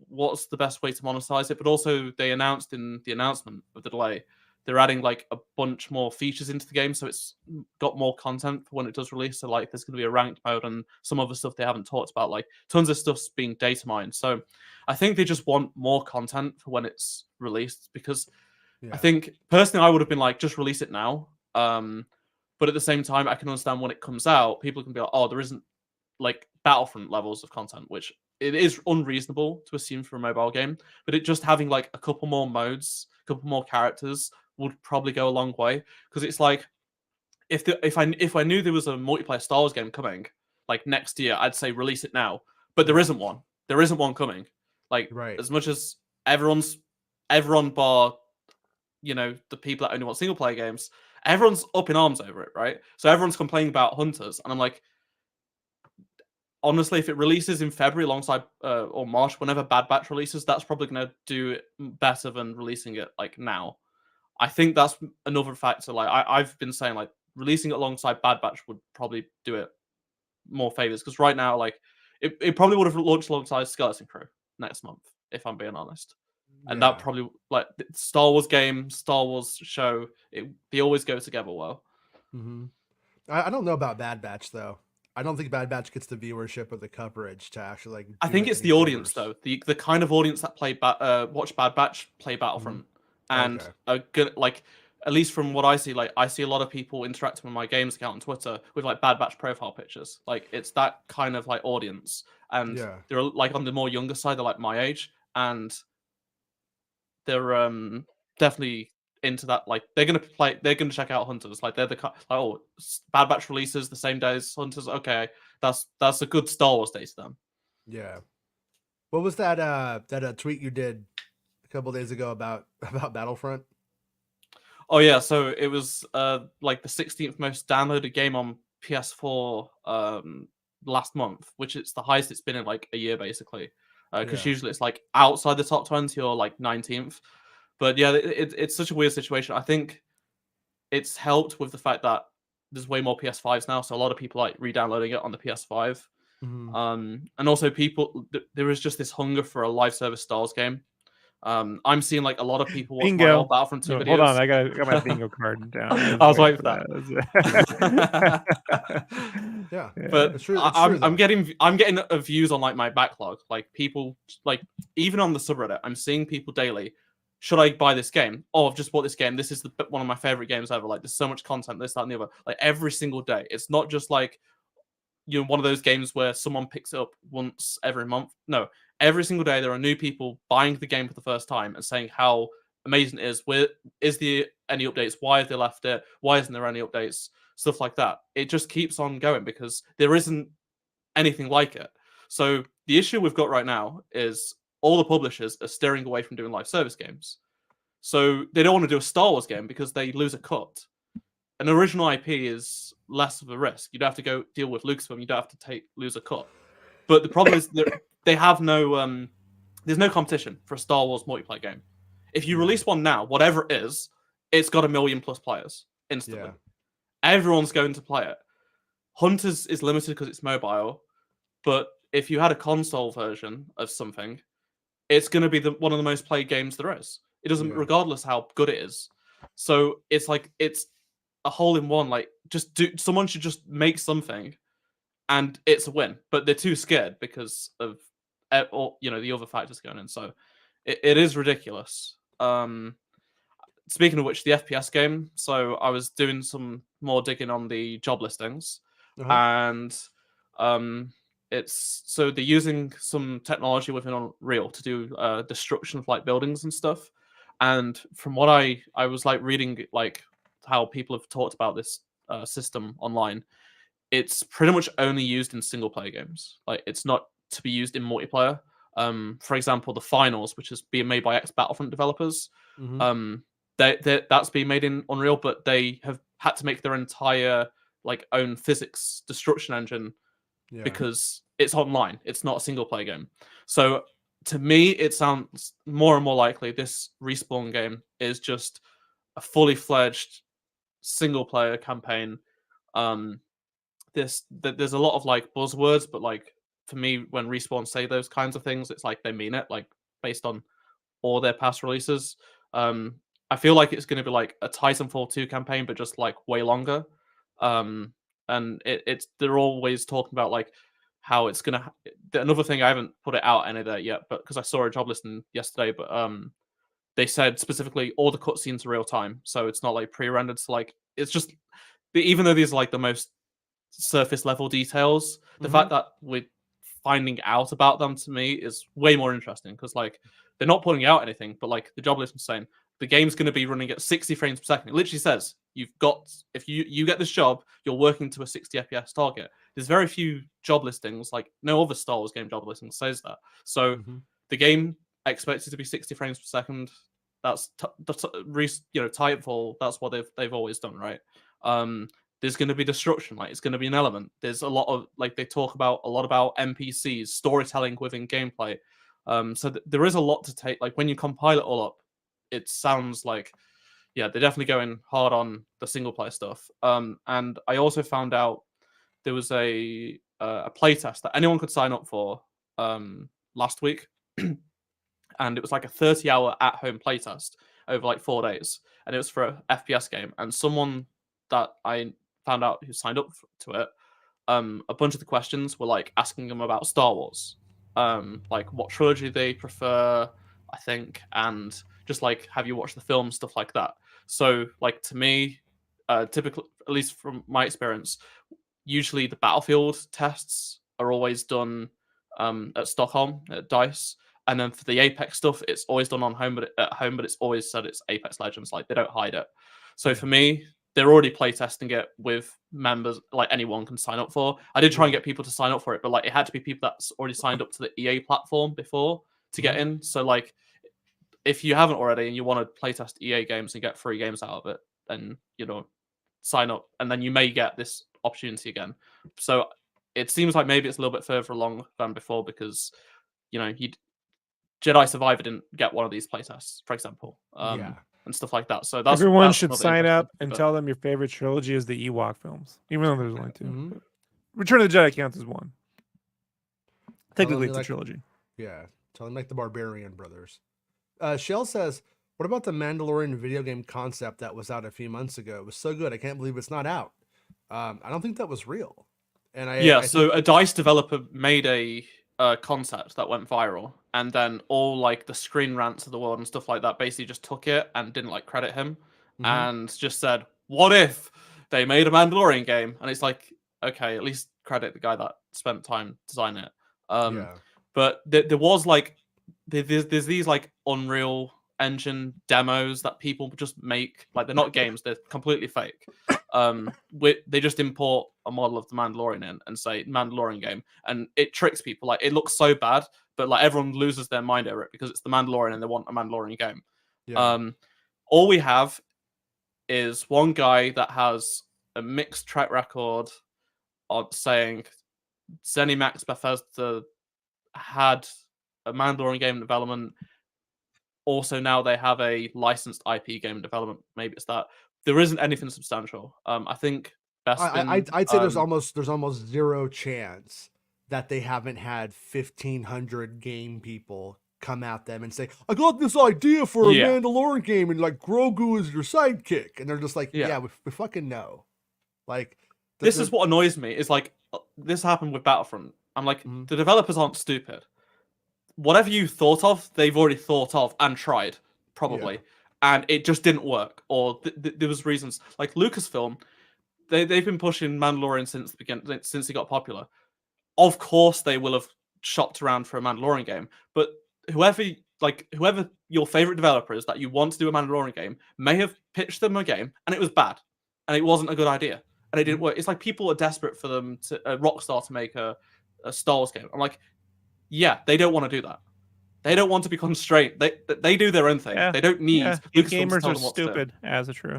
what's the best way to monetize it. But also they announced in the announcement of the delay, they're adding like a bunch more features into the game, so it's got more content for when it does release. So like there's going to be a ranked mode and some other stuff they haven't talked about. Like tons of stuff's being data mined. So I think they just want more content for when it's released, because I think personally I would have been like, just release it now. But at the same time, I can understand when it comes out, people can be like, oh, there isn't like Battlefront levels of content, which it is unreasonable to assume for a mobile game. But it just having like a couple more modes, a couple more characters would probably go a long way. Because it's like, if I knew there was a multiplayer Star Wars game coming like next year, I'd say release it now. But there isn't one. There isn't one coming. Like as much as everyone bar, you know, the people that only want single player games, everyone's up in arms over it, right? So everyone's complaining about Hunters, and I'm like, honestly, if it releases in February alongside or March, whenever Bad Batch releases, that's probably going to do it better than releasing it like now. I think that's another factor. Like I've been saying, like releasing it alongside Bad Batch would probably do it more favors, because right now, like it probably would have launched alongside Skeleton Crew next month, if I'm being honest. And that probably, like, Star Wars game, Star Wars show, they always go together well. I don't know about Bad Batch though. I don't think Bad Batch gets the viewership or the coverage to actually like. I think it's the audience though, the kind of audience that watch Bad Batch play Battlefront, and are good. Like at least from what I see, like I see a lot of people interacting with my games account on Twitter with like Bad Batch profile pictures. Like it's that kind of like audience, and they're like on the more younger side. They're like my age, and they're definitely into that. Like they're gonna check out Hunters. Like they're the Bad Batch releases the same day as Hunters. Okay, that's a good Star Wars day to them. Yeah. What was that tweet you did a couple days ago about Battlefront? Oh yeah, so it was like the 16th most downloaded game on PS4 last month, which it's the highest it's been in like a year basically. Because usually it's like outside the top 20 or like 19th. But yeah, it's such a weird situation. I think it's helped with the fact that there's way more PS5s now, so a lot of people like re-downloading it on the PS5. And also there is just this hunger for a live service Star Wars game. I'm seeing like a lot of people watch my old Battlefront 2 videos. Hold on, I got my bingo card down. I was waiting for that. Yeah, but it's true, I'm getting views on like my backlog. Like people, like even on the subreddit, I'm seeing people daily. Should I buy this game? Oh, I've just bought this game. This is one of my favorite games ever. Like there's so much content, this, that, and the other. Like every single day. It's not just like, you know, one of those games where someone picks it up once every month. No, every single day there are new people buying the game for the first time and saying how amazing it is. Where is there any updates? Why have they left it? Why isn't there any updates? Stuff like that. It just keeps on going because there isn't anything like it. So the issue we've got right now is all the publishers are steering away from doing live service games. So they don't want to do a Star Wars game because they lose a cut. An original IP is less of a risk. You don't have to go deal with Lucasfilm. You don't have to lose a cut. But the problem is that they have no. There's no competition for a Star Wars multiplayer game. If you release one now, whatever it is, it's got 1 million plus players instantly. Everyone's going to play it. Hunters is limited because it's mobile, but if you had a console version of something, it's going to be one of the most played games there is. It doesn't, regardless how good it is. So it's like it's a hole in one. Like someone should just make something, and it's a win. But they're too scared because of the other factors going in. So it is ridiculous. Speaking of which, the FPS game. So I was doing some more digging on the job listings, and they're using some technology within Unreal to do destruction of like buildings and stuff. And from what I was like reading like how people have talked about this system online, it's pretty much only used in single player games. Like it's not to be used in multiplayer. For example, the Finals, which is being made by ex-Battlefront developers, that's being made in Unreal, but they have had to make their entire like own physics destruction engine because it's online. It's not a single player game. So to me, it sounds more and more likely this Respawn game is just a fully fledged single player campaign. There's a lot of like buzzwords, but like for me, when Respawn say those kinds of things, it's like they mean it, like based on all their past releases. I feel like it's going to be like a Titanfall 2 campaign, but just like way longer. And they're always talking about like how it's gonna. Another thing, I haven't put it out any there yet, but because I saw a job listing yesterday, but they said specifically all the cutscenes are real time, so it's not like pre-rendered. So like it's just even though these are like the most surface level details, the fact that we're finding out about them to me is way more interesting because like they're not putting out anything, but like the job list is saying the game's going to be running at 60 frames per second. It literally says if you get this job, you're working to a 60 FPS target. There's very few job listings, like no other Star Wars game job listing says that. So the game expected to be 60 frames per second. That's Titanfall. That's what they've always done, right? There's going to be destruction, like it's going to be an element. There's a lot of like they talk about a lot about NPCs, storytelling within gameplay. So there is a lot to take. Like when you compile it all up, it sounds like they're definitely going hard on the single player stuff. And I also found out there was a playtest that anyone could sign up for last week, and it was like a 30-hour at-home playtest over like 4 days, and it was for an FPS game. And someone that I found out who signed up to it, a bunch of the questions were like asking them about Star Wars, like what trilogy they prefer, I think, and just like have you watched the film, stuff like that. So like to me, typically, at least from my experience, usually the Battlefield tests are always done at Stockholm at DICE, and then for the Apex stuff, it's always done at home, but it's always said it's Apex Legends. Like they don't hide it. So for me, they're already playtesting it with members, like anyone can sign up for. I did try and get people to sign up for it, but like it had to be people that's already signed up to the EA platform before to get in. So like, if you haven't already and you want to playtest EA games and get free games out of it, then sign up, and then you may get this opportunity again. So it seems like maybe it's a little bit further along than before because Jedi Survivor didn't get one of these playtests, for example. And stuff like that. So everyone should sign up and tell them your favorite trilogy is the Ewok films, even though there's only two. Return of the Jedi counts as one. Technically, it's a trilogy. Yeah, tell them like the Barbarian brothers. Shell says, "What about the Mandalorian video game concept that was out a few months ago? It was so good, I can't believe it's not out." I don't think that was real. And so a DICE developer made a concept that went viral, and then all like the Screen Rants of the world and stuff like that basically just took it and didn't like credit him and just said, what if they made a Mandalorian game? And it's like, okay, at least credit the guy that spent time designing it. But there was like there's these like Unreal Engine demos that people just make, like they're not games, they're completely fake. They just import a model of the Mandalorian in and say Mandalorian game, and it tricks people. Like it looks so bad, but like everyone loses their mind over it because it's the Mandalorian and they want a Mandalorian game. All we have is one guy that has a mixed track record of saying ZeniMax Bethesda had a Mandalorian game in development. Also, now they have a licensed IP game in development. Maybe it's that. There isn't anything substantial. I think I'd say there's almost zero chance that they haven't had 1,500 game people come at them and say, I got this idea for a Mandalorian game, and like Grogu is your sidekick. And they're just like, yeah, we fucking know. Like, this is what annoys me, is like, this happened with Battlefront. I'm like, the developers aren't stupid. Whatever you thought of, they've already thought of and tried, probably. And it just didn't work. Or there was reasons. Like Lucasfilm, they've been pushing Mandalorian since the beginning, since he got popular. Of course, they will have shopped around for a Mandalorian game, but whoever your favorite developer is that you want to do a Mandalorian game may have pitched them a game and it was bad, and it wasn't a good idea, and it didn't work. It's like people are desperate for them to Rockstar to make a Star Wars game. I'm like, yeah, they don't want to do that. They don't want to be constrained. They do their own thing. They don't need. Gamers are stupid, as a true.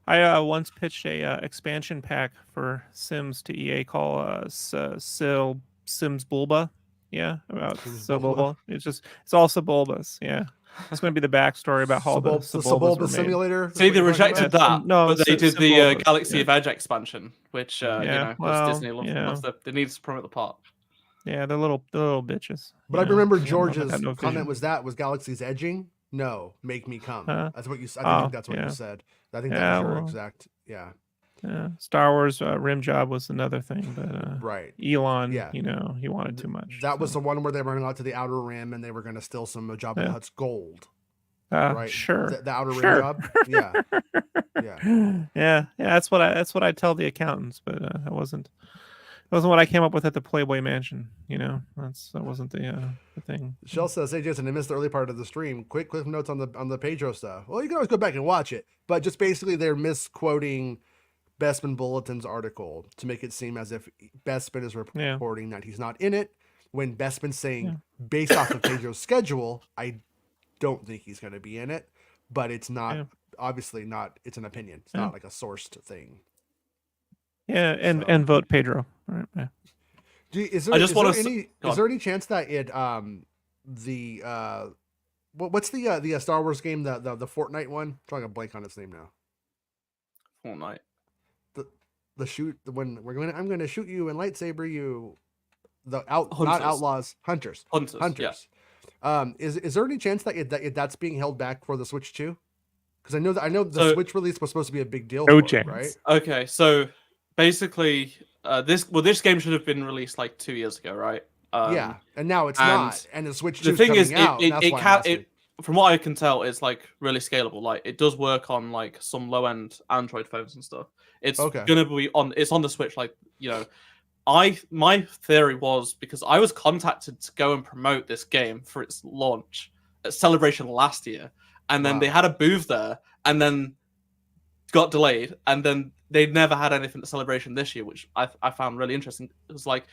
I once pitched a expansion pack for Sims to EA called Sims Bulba. Yeah, about Sebulba. It's all Sebulbas. Yeah, it's going to be the backstory about how the Sebulba simulator. See, they rejected that. No, but they did the Galaxy of Edge expansion, which Disney loves. They need to promote the park. Yeah, they're little bitches. But I remember George's comment was Galaxy's edging. No, make me come. That's what you. I think that's what you said. I think that was your exact. Yeah. Yeah. Star Wars rim job was another thing, but right. Elon, he wanted too much. That was the one where they were running out to the outer rim and they were going to steal some of Jabba the Hutt's gold. Right. Sure. The outer rim job. Yeah. Yeah. That's what I tell the accountants, but that wasn't what I came up with at the Playboy Mansion. That wasn't the thing. Shell says, "Hey Jason, I missed the early part of the stream. Quick notes on the Pedro stuff. Well, you can always go back and watch it, but just basically they're misquoting Bespin Bulletin's article to make it seem as if Bespin is reporting that he's not in it, when Bespin's saying based off of Pedro's schedule, I don't think he's going to be in it, but it's not obviously not. It's an opinion. It's not like a sourced thing." Yeah, and vote Pedro. All right. Yeah. Is there any chance that it what's the Star Wars game, the Fortnite one? I'm trying to blank on its name now. Fortnite. The shoot when I'm going to shoot you and lightsaber you. Not outlaws, hunters. Hunters. Yeah. Is there any chance that that's being held back for the Switch 2? Because I know the Switch release was supposed to be a big deal. Right? Okay, so basically, this game should have been released like 2 years ago, right? And now it's not. And the Switch 2 the thing is, out, from what I can tell, it's like really scalable. Like it does work on like some low end Android phones and stuff. It's gonna be on. It's on the Switch. Like my theory was, because I was contacted to go and promote this game for its launch at Celebration last year, and then they had a booth there, and then got delayed, and then they never had anything at Celebration this year, which I found really interesting. It was like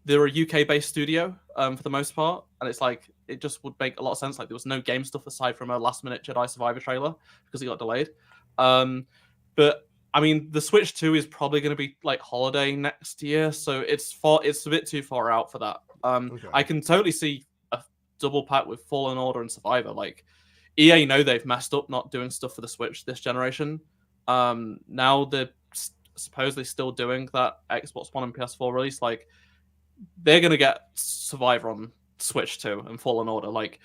they're a UK-based studio for the most part, and it's like it just would make a lot of sense. Like there was no game stuff aside from a last-minute Jedi Survivor trailer because it got delayed. But I mean, the Switch 2 is probably going to be like holiday next year, so it's a bit too far out for that. I can totally see a double pack with Fallen Order and Survivor. Like EA know they've messed up not doing stuff for the Switch this generation. Now they're supposedly still doing that Xbox One and PS4 release. Like they're going to get Survivor on Switch 2 and Fallen Order. Like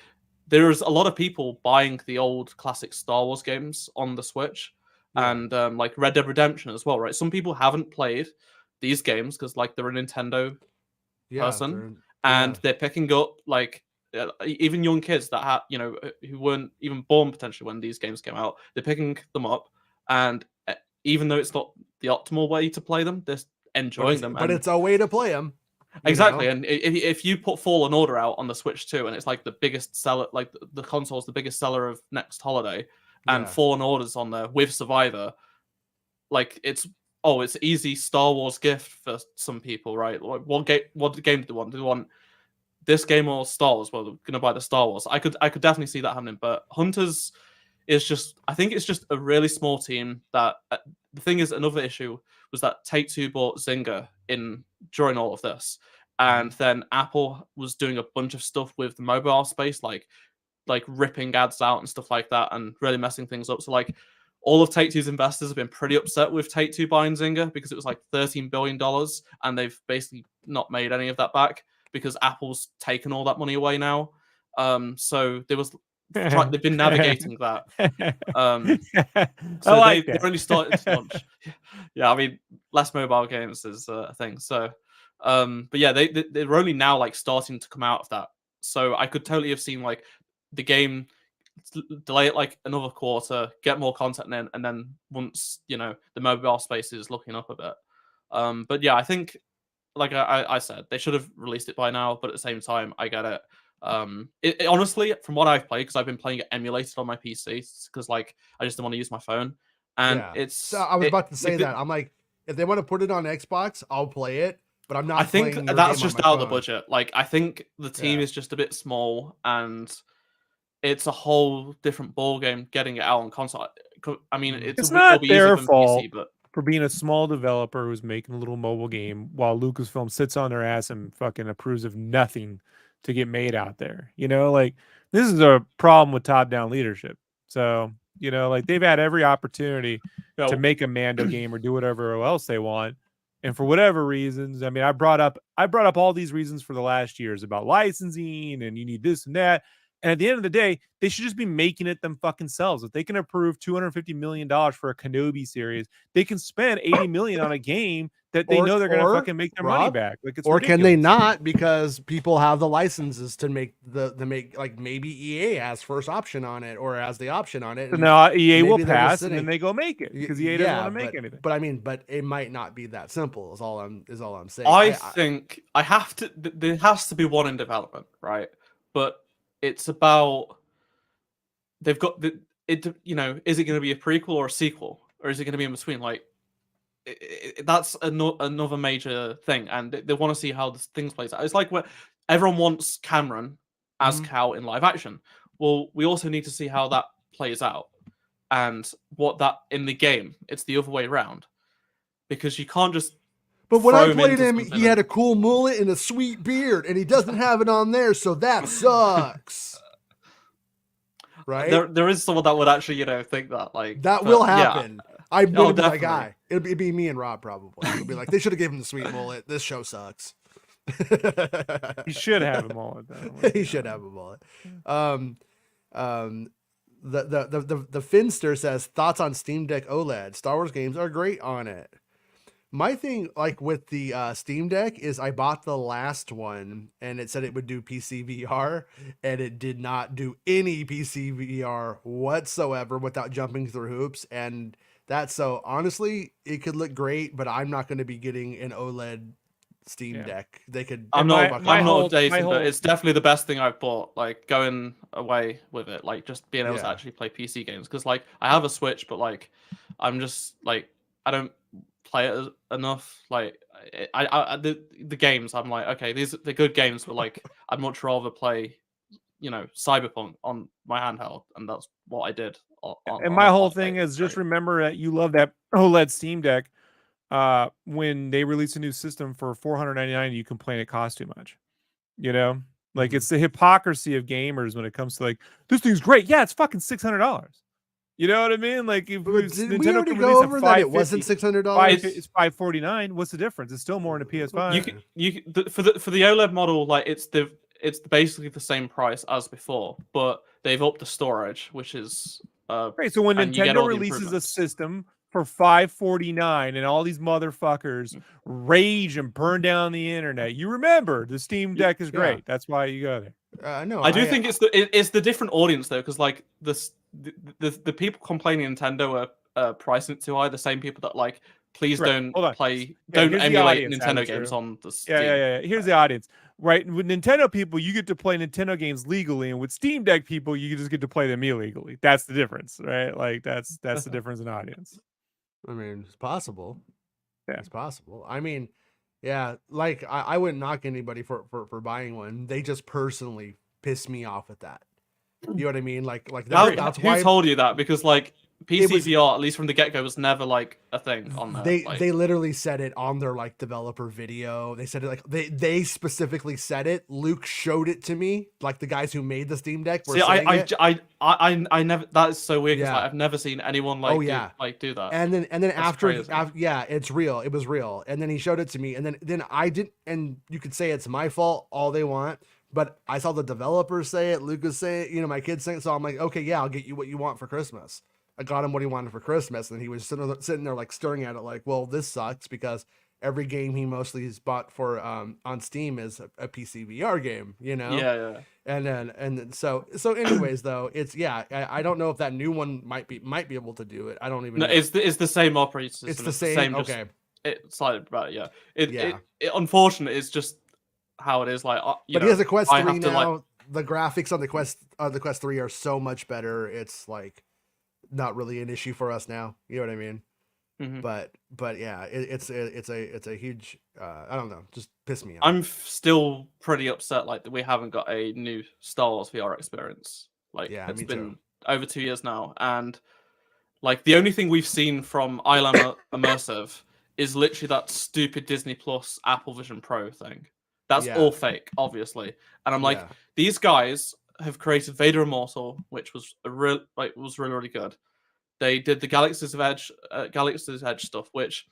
there's a lot of people buying the old classic Star Wars games on the Switch. And like Red Dead Redemption as well, right? Some people haven't played these games because like they're a Nintendo person, and they're picking up like even young kids that who weren't even born potentially when these games came out. They're picking them up, and even though it's not the optimal way to play them, they're enjoying them. But it's a way to play them. Exactly, and if you put Fallen Order out on the Switch 2, and it's like the biggest seller, like the console's the biggest seller of next holiday. And Fallen Order's on there with Survivor, like it's easy Star Wars gift for some people, right? Like, what game do they want? Do they want this game or Star Wars? Well, they're gonna buy the Star Wars. I could definitely see that happening. But Hunters is I think it's just a really small team. That the thing is, another issue was that Take-Two bought Zynga during all of this, and then Apple was doing a bunch of stuff with the mobile space, like ripping ads out and stuff like that, and really messing things up. So like all of Take-Two's investors have been pretty upset with Take-Two buying Zynga because it was like $13 billion, and they've basically not made any of that back because Apple's taken all that money away now. So they've been navigating that. So they've only started to launch. Yeah, I mean, less mobile games is a thing. So, but yeah, they're only now like starting to come out of that. So I could totally have seen like the game delay it like another quarter, get more content in, and then once the mobile space is looking up a bit. But yeah, I think like I said, they should have released it by now. But at the same time, I get it. It honestly, from what I've played, because I've been playing it emulated on my PC, because like I just don't want to use my phone, and So I was about to say that. I'm like, if they want to put it on Xbox, I'll play it. But I'm not. I think that's just out of the budget. Like I think the team is just a bit small, and it's a whole different ball game getting it out on console. I mean, it's not their fault PC, but for being a small developer who's making a little mobile game while Lucasfilm sits on their ass and fucking approves of nothing to get made out there. Like this is a problem with top-down leadership. So, like they've had every opportunity to make a Mando game or do whatever else they want. And for whatever reasons, I mean, I brought up all these reasons for the last years about licensing and you need this and that. And at the end of the day, they should just be making it them fucking selves. If they can approve $250 million for a Kenobi series, they can spend $80 million on a game that they know they're going to fucking make their money back. Like it's ridiculous. Can they not? Because people have the licenses to make like maybe EA has first option on it or has the option on it. So now EA will pass and then they go make it because EA doesn't want to make anything. But I mean, it might not be that simple. Is all I'm saying. I think I have to. There has to be one in development, right? But it's about they've got is it going to be a prequel or a sequel, or is it going to be in between? Like that's another major thing, and they want to see how this things plays out. It's like where everyone wants Cameron as Cal in live action. Well, we also need to see how that plays out and what that in the game. It's the other way around because you can't just. But when I played him, he had a cool mullet and a sweet beard, and he doesn't have it on there, so that sucks. Right? There is someone that would actually, think that. Like that will happen. Yeah. I would be like, guy. It'd be me and Rob probably. It'd be like, they should have given him the sweet mullet. This show sucks. He should have a mullet, though. He should have a mullet. The Finster says, thoughts on Steam Deck OLED. Star Wars games are great on it. My thing, like with the Steam Deck, is I bought the last one and it said it would do PC VR, and it did not do any PC VR whatsoever without jumping through hoops. And that's so honestly, it could look great, but I'm not going to be getting an OLED Steam Deck. They could. I'm not Jason, but it's definitely the best thing I've bought. Like going away with it, like just being able to actually play PC games. Because like I have a Switch, but like I'm just like I don't play it enough. Like the games, I'm like, okay, they're good games, but like I'd much rather play, Cyberpunk on my handheld, and that's what I did. And my whole thing is just remember that you love that OLED Steam Deck. When they release a new system for $499, you complain it costs too much. Like it's the hypocrisy of gamers when it comes to like this thing's great. Yeah, it's fucking $600. You know what I mean? Like if Nintendo can go over that it wasn't $600. It's $549. What's the difference? It's still more in a PS5. For the OLED model, like it's basically the same price as before, but they've upped the storage, which is right. So when Nintendo releases a system for $549 and all these motherfuckers rage and burn down the internet, you remember the Steam Deck is great. That's why you go there. No, I do think it's the different audience though, because like the people complaining Nintendo are pricing it too high. The same people that like, please don't emulate Nintendo games on the Steam. Yeah. Here's the audience, right? With Nintendo people, you get to play Nintendo games legally, and with Steam Deck people, you just get to play them illegally. That's the difference, right? Like that's the difference in audience. I mean, it's possible. Yeah, it's possible. I mean, yeah, like I wouldn't knock anybody for buying one. They just personally piss me off with that. You know what I mean? Like that's why. Who told you that? Because like PC VR, at least from the get-go, was never like a thing on there. They literally said it on their like developer video. They said it like they specifically said it. Luke showed it to me, like the guys who made the Steam Deck were saying it. I never. That is so weird. Yeah. Like, I've never seen anyone like do that. And then after crazy. yeah, it's real. It was real. And then he showed it to me, and then I didn't. And you could say it's my fault all they want, but I saw the developers say it. Lucas say it. You know, my kids say it. So I'm like, okay, yeah, I'll get you what you want for Christmas. I got him what he wanted for Christmas, and he was sitting there like staring at it like, well, this sucks because every game he mostly has bought for on Steam is a PC VR game, you know? Yeah. And then so anyways though, it's I don't know if that new one might be able to do it. I don't even know. It's the same operating system. It's the same okay. It's slightly better, yeah. It unfortunately it's just how it is. Like, but he has a Quest 3 now. The graphics on the Quest 3 are so much better. It's like not really an issue for us now. You know what I mean? Mm-hmm. But yeah, it's a huge I don't know, just piss me off. I'm still pretty upset like that we haven't got a new Star Wars VR experience. Like, it's been over 2 years now, and like the only thing we've seen from ILM Immersive is literally that stupid Disney Plus Apple Vision Pro thing. That's all fake, obviously. And I'm like, these guys have created Vader Immortal, which was really good. They did the Galaxy's Edge stuff, which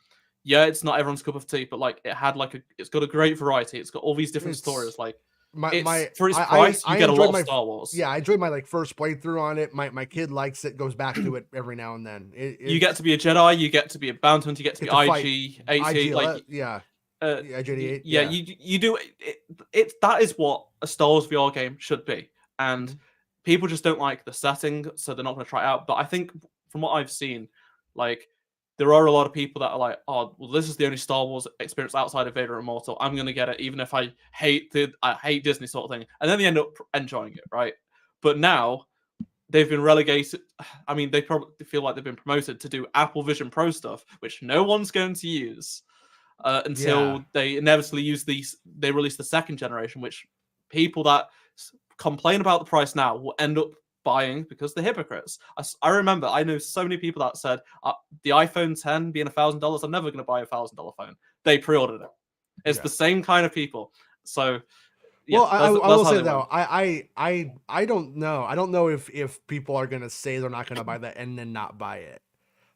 it's not everyone's cup of tea, but like it's got a great variety. It's got all these different stories. Like for its price, you get a lot of Star Wars. Yeah, I enjoyed my like first playthrough on it. My kid likes it, goes back to it every now and then. You get to be a Jedi, you get to be a bounty hunter, you get to be IG-88, like IG-88. Yeah, you do it. That is what a Star Wars VR game should be, and people just don't like the setting, so they're not going to try it out. But I think from what I've seen, like there are a lot of people that are like, oh, well, this is the only Star Wars experience outside of Vader Immortal. I'm going to get it, even if I hate Disney sort of thing, and then they end up enjoying it, right? But now they've been relegated. I mean, they probably feel like they've been promoted to do Apple Vision Pro stuff, which no one's going to use. Until they inevitably they release the second generation, which people that complain about the price now will end up buying because they're hypocrites. I remember, I know so many people that said the iPhone 10 being $1,000, I'm never going to buy a $1,000 phone. They pre-ordered it. It's the same kind of people. So, yeah, well, I will say though, I don't know. I don't know if people are going to say they're not going to buy that and then not buy it.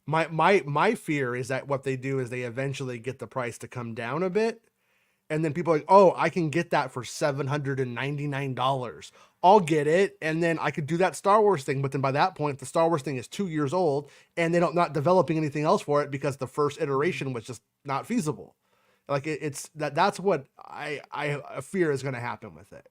My fear is that what they do is they eventually get the price to come down a bit, and then people are like, oh, I can get that for $799. I'll get it, and then I could do that Star Wars thing. But then by that point, the Star Wars thing is 2 years old, and they're not developing anything else for it because the first iteration was just not feasible. Like that's what I fear is going to happen with it.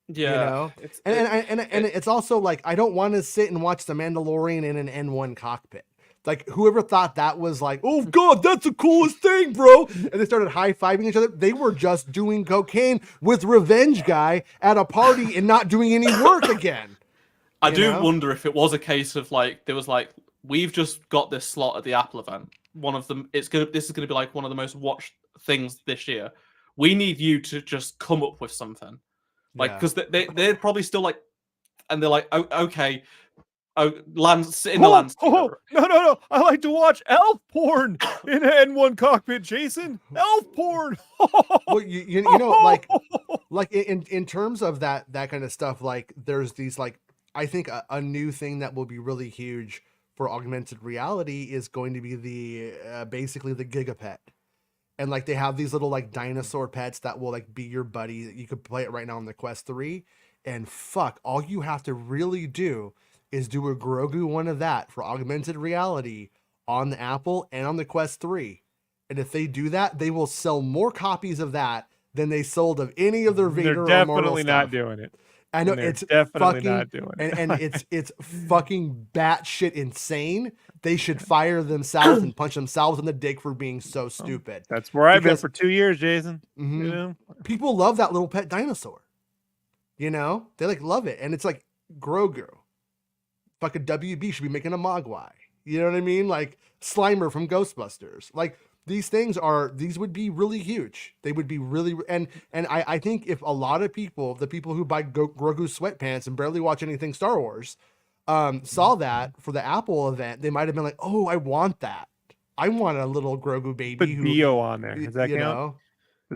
Yeah, you know? And it's also like I don't want to sit and watch The Mandalorian in an N1 cockpit. Like, whoever thought that was like, oh, God, that's the coolest thing, bro. And they started high-fiving each other. They were just doing cocaine with Revenge Guy at a party and not doing any work again. I do wonder if it was a case of, like, there was, like, we've just got this slot at the Apple event. This is going to be, like, one of the most watched things this year. We need you to just come up with something. Like, because they're probably still, like, and they're like, oh, okay. Oh, lands in the lands. No! I like to watch elf porn in an N1 cockpit, Jason. Elf porn. Well, you know, like in terms of that kind of stuff, like there's these like I think a new thing that will be really huge for augmented reality is going to be the basically the Gigapet. And like they have these little like dinosaur pets that will like be your buddy. You could play it right now on the Quest 3, and all you have to really do is do a Grogu one of that for augmented reality on the Apple and on the Quest 3. And if they do that, they will sell more copies of that than they sold of any of their Vader They're or Immortal definitely not doing it. I know it's definitely fucking, not doing it. and it's fucking batshit insane. They should fire themselves and punch themselves in the dick for being so stupid. That's where I've been for 2 years, Jason. Mm-hmm. You know? People love that little pet dinosaur. You know? They like love it. And it's like Grogu. Fucking WB should be making a Mogwai. You know what I mean? Like Slimer from Ghostbusters. Like these would be really huge. They would be really, and I think if a lot of people, the people who buy Grogu sweatpants and barely watch anything Star Wars, saw that for the Apple event, they might have been like, "Oh, I want that. I want a little Grogu baby Put who, Bio on there. Does that you count? know."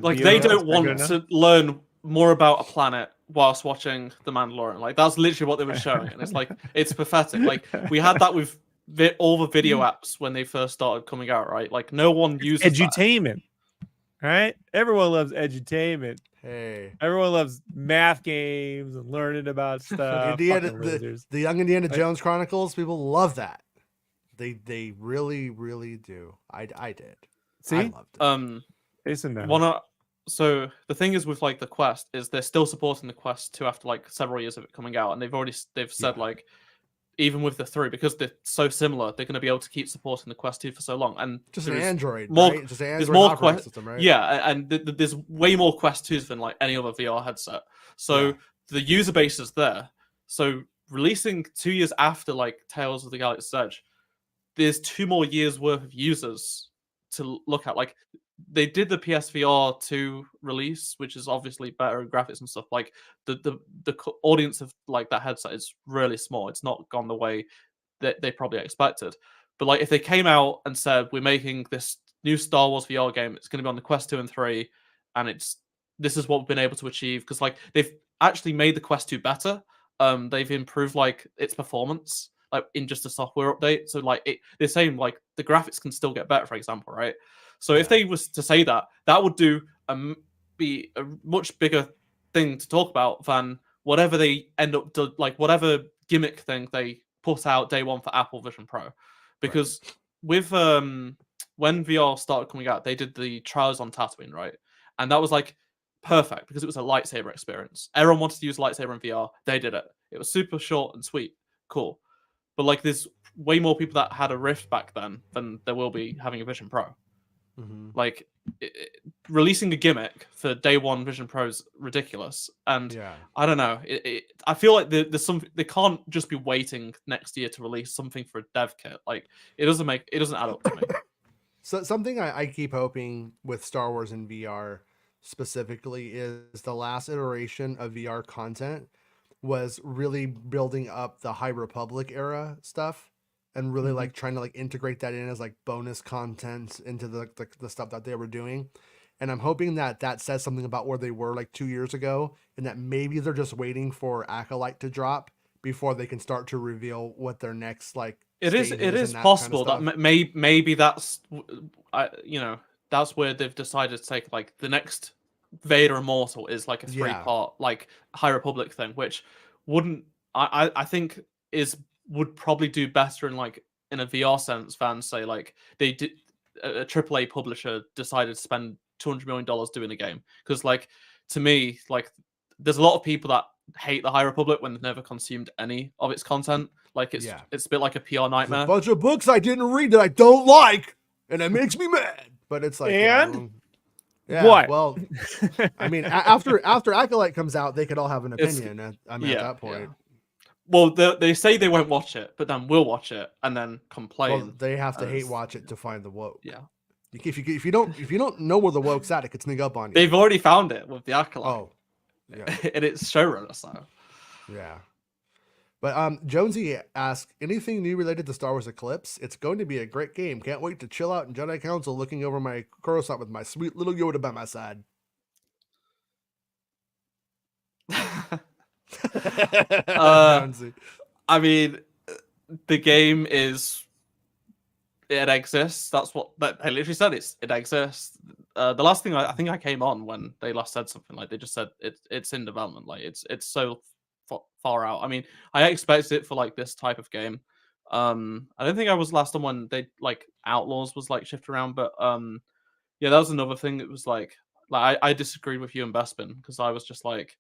Like, Bio they count? Is don't that good want enough? to learn more about a planet whilst watching The Mandalorian. Like, that's literally what they were showing, and it's like, it's pathetic. Like, we had that with all the video apps when they first started coming out, right? Like, no one uses that. Edutainment, right? Everyone loves edutainment. Hey, Everyone loves math games and learning about stuff. Indiana, Fucking losers. the Young Indiana Jones Chronicles, people love that. They really, really do. I did. See, I loved it. Jason knows. So the thing is with like the Quest is they're still supporting the Quest 2 after like several years of it coming out, and they've said like, even with the 3, because they're so similar, they're going to be able to keep supporting the Quest 2 for so long. And Just an Android, more, right? Just an Android there's more operating system, right? Yeah, and there's way more Quest 2s than like any other VR headset. So the user base is there. So releasing 2 years after like Tales of the Galaxy's Edge, there's 2 more years worth of users to look at. Like, they did the PSVR 2 release, which is obviously better graphics and stuff. Like, the audience of like that headset is really small. It's not gone the way that they probably expected. But like, if they came out and said, we're making this new Star Wars VR game, it's going to be on the Quest 2 and 3, and this is what we've been able to achieve, because like they've actually made the Quest 2 better. They've improved like its performance, like in just a software update. So like they're saying like the graphics can still get better, for example, right? So if they was to say that, that would be a much bigger thing to talk about than whatever they end up like whatever gimmick thing they put out day one for Apple Vision Pro. Because with when VR started coming out, they did the trials on Tatooine, right? And that was like perfect because it was a lightsaber experience. Everyone wanted to use lightsaber in VR. They did it. It was super short and sweet. Cool. But like, there's way more people that had a Rift back then than there will be having a Vision Pro. Like, releasing a gimmick for day one Vision Pro is ridiculous, and I don't know. I feel like there's some, they can't just be waiting next year to release something for a dev kit. Like, it doesn't add up to me. So something I keep hoping with Star Wars and VR specifically is the last iteration of VR content was really building up the High Republic era stuff. And really like trying to like integrate that in as like bonus content into the stuff that they were doing. And I'm hoping that that says something about where they were like 2 years ago, and that maybe they're just waiting for Acolyte to drop before they can start to reveal what their next like. It is possible that maybe that's that's where they've decided to take like the next Vader Immortal is like a 3-part like High Republic thing, which I think would probably do better in a VR sense than say like they did a AAA publisher decided to spend $200 million doing a game. Because like, to me, like, there's a lot of people that hate the High Republic when they've never consumed any of its content. Like, it's a bit like a PR nightmare. There's a bunch of books I didn't read that I don't like, and it makes me mad. But it's like, what? Well, I mean, after Acolyte comes out, they could all have an opinion. At that point. Yeah. Well, they say they won't watch it, but then we'll watch it and then complain. Well, they have to hate watch it to find the woke. Yeah. If you don't know where the woke's at, it could sneak up on you. They've already found it with the Acolyte. Oh, yeah. And it's showrunner, so. Yeah. But Jonesy asked, anything new related to Star Wars Eclipse? It's going to be a great game. Can't wait to chill out in Jedi Council looking over my Coruscant with my sweet little Yoda by my side. I mean, the game it exists. That's what they literally said. It exists. The last thing I think I came on when they last said something, like they just said it's in development. Like it's so far out. I mean, I expected it for like this type of game. I don't think I was last on when they like Outlaws was like shift around, but yeah, that was another thing. It was like I disagreed with you and Bespin because I was just like,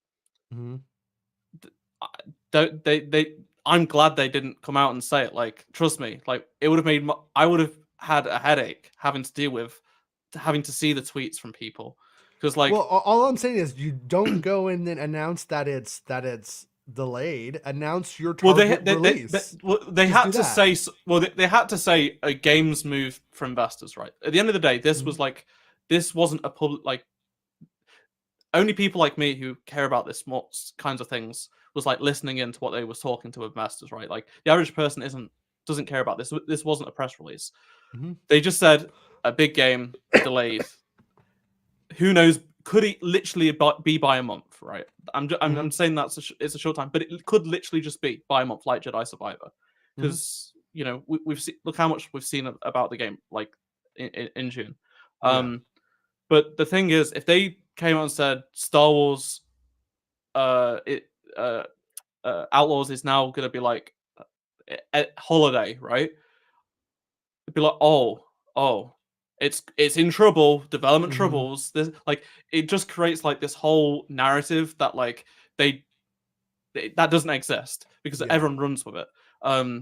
I'm glad they didn't come out and say it. Like, trust me, like it would have I would have had a headache having to deal with having to see the tweets from people because like, well, all I'm saying is you don't go in and announce that it's delayed. Announce your target release. They had to say they had to say a game's move for investors, right? At the end of the day, this was like, this wasn't a public, like, only people like me who care about this kinds of things was like listening into what they was talking to investors, right? Like the average person doesn't care about this. This wasn't a press release. Mm-hmm. They just said a big game delayed. Who knows? Could it literally be by a month, right? I'm saying it's a short time, but it could literally just be by a month, like Jedi Survivor, because you know we've seen, look how much we've seen about the game, like in June. But the thing is, if they came out and said Star Wars, Outlaws is now going to be like a holiday, right? It'd be like, oh, it's in trouble, development troubles. This, like, it just creates like this whole narrative that like that doesn't exist because everyone runs with it.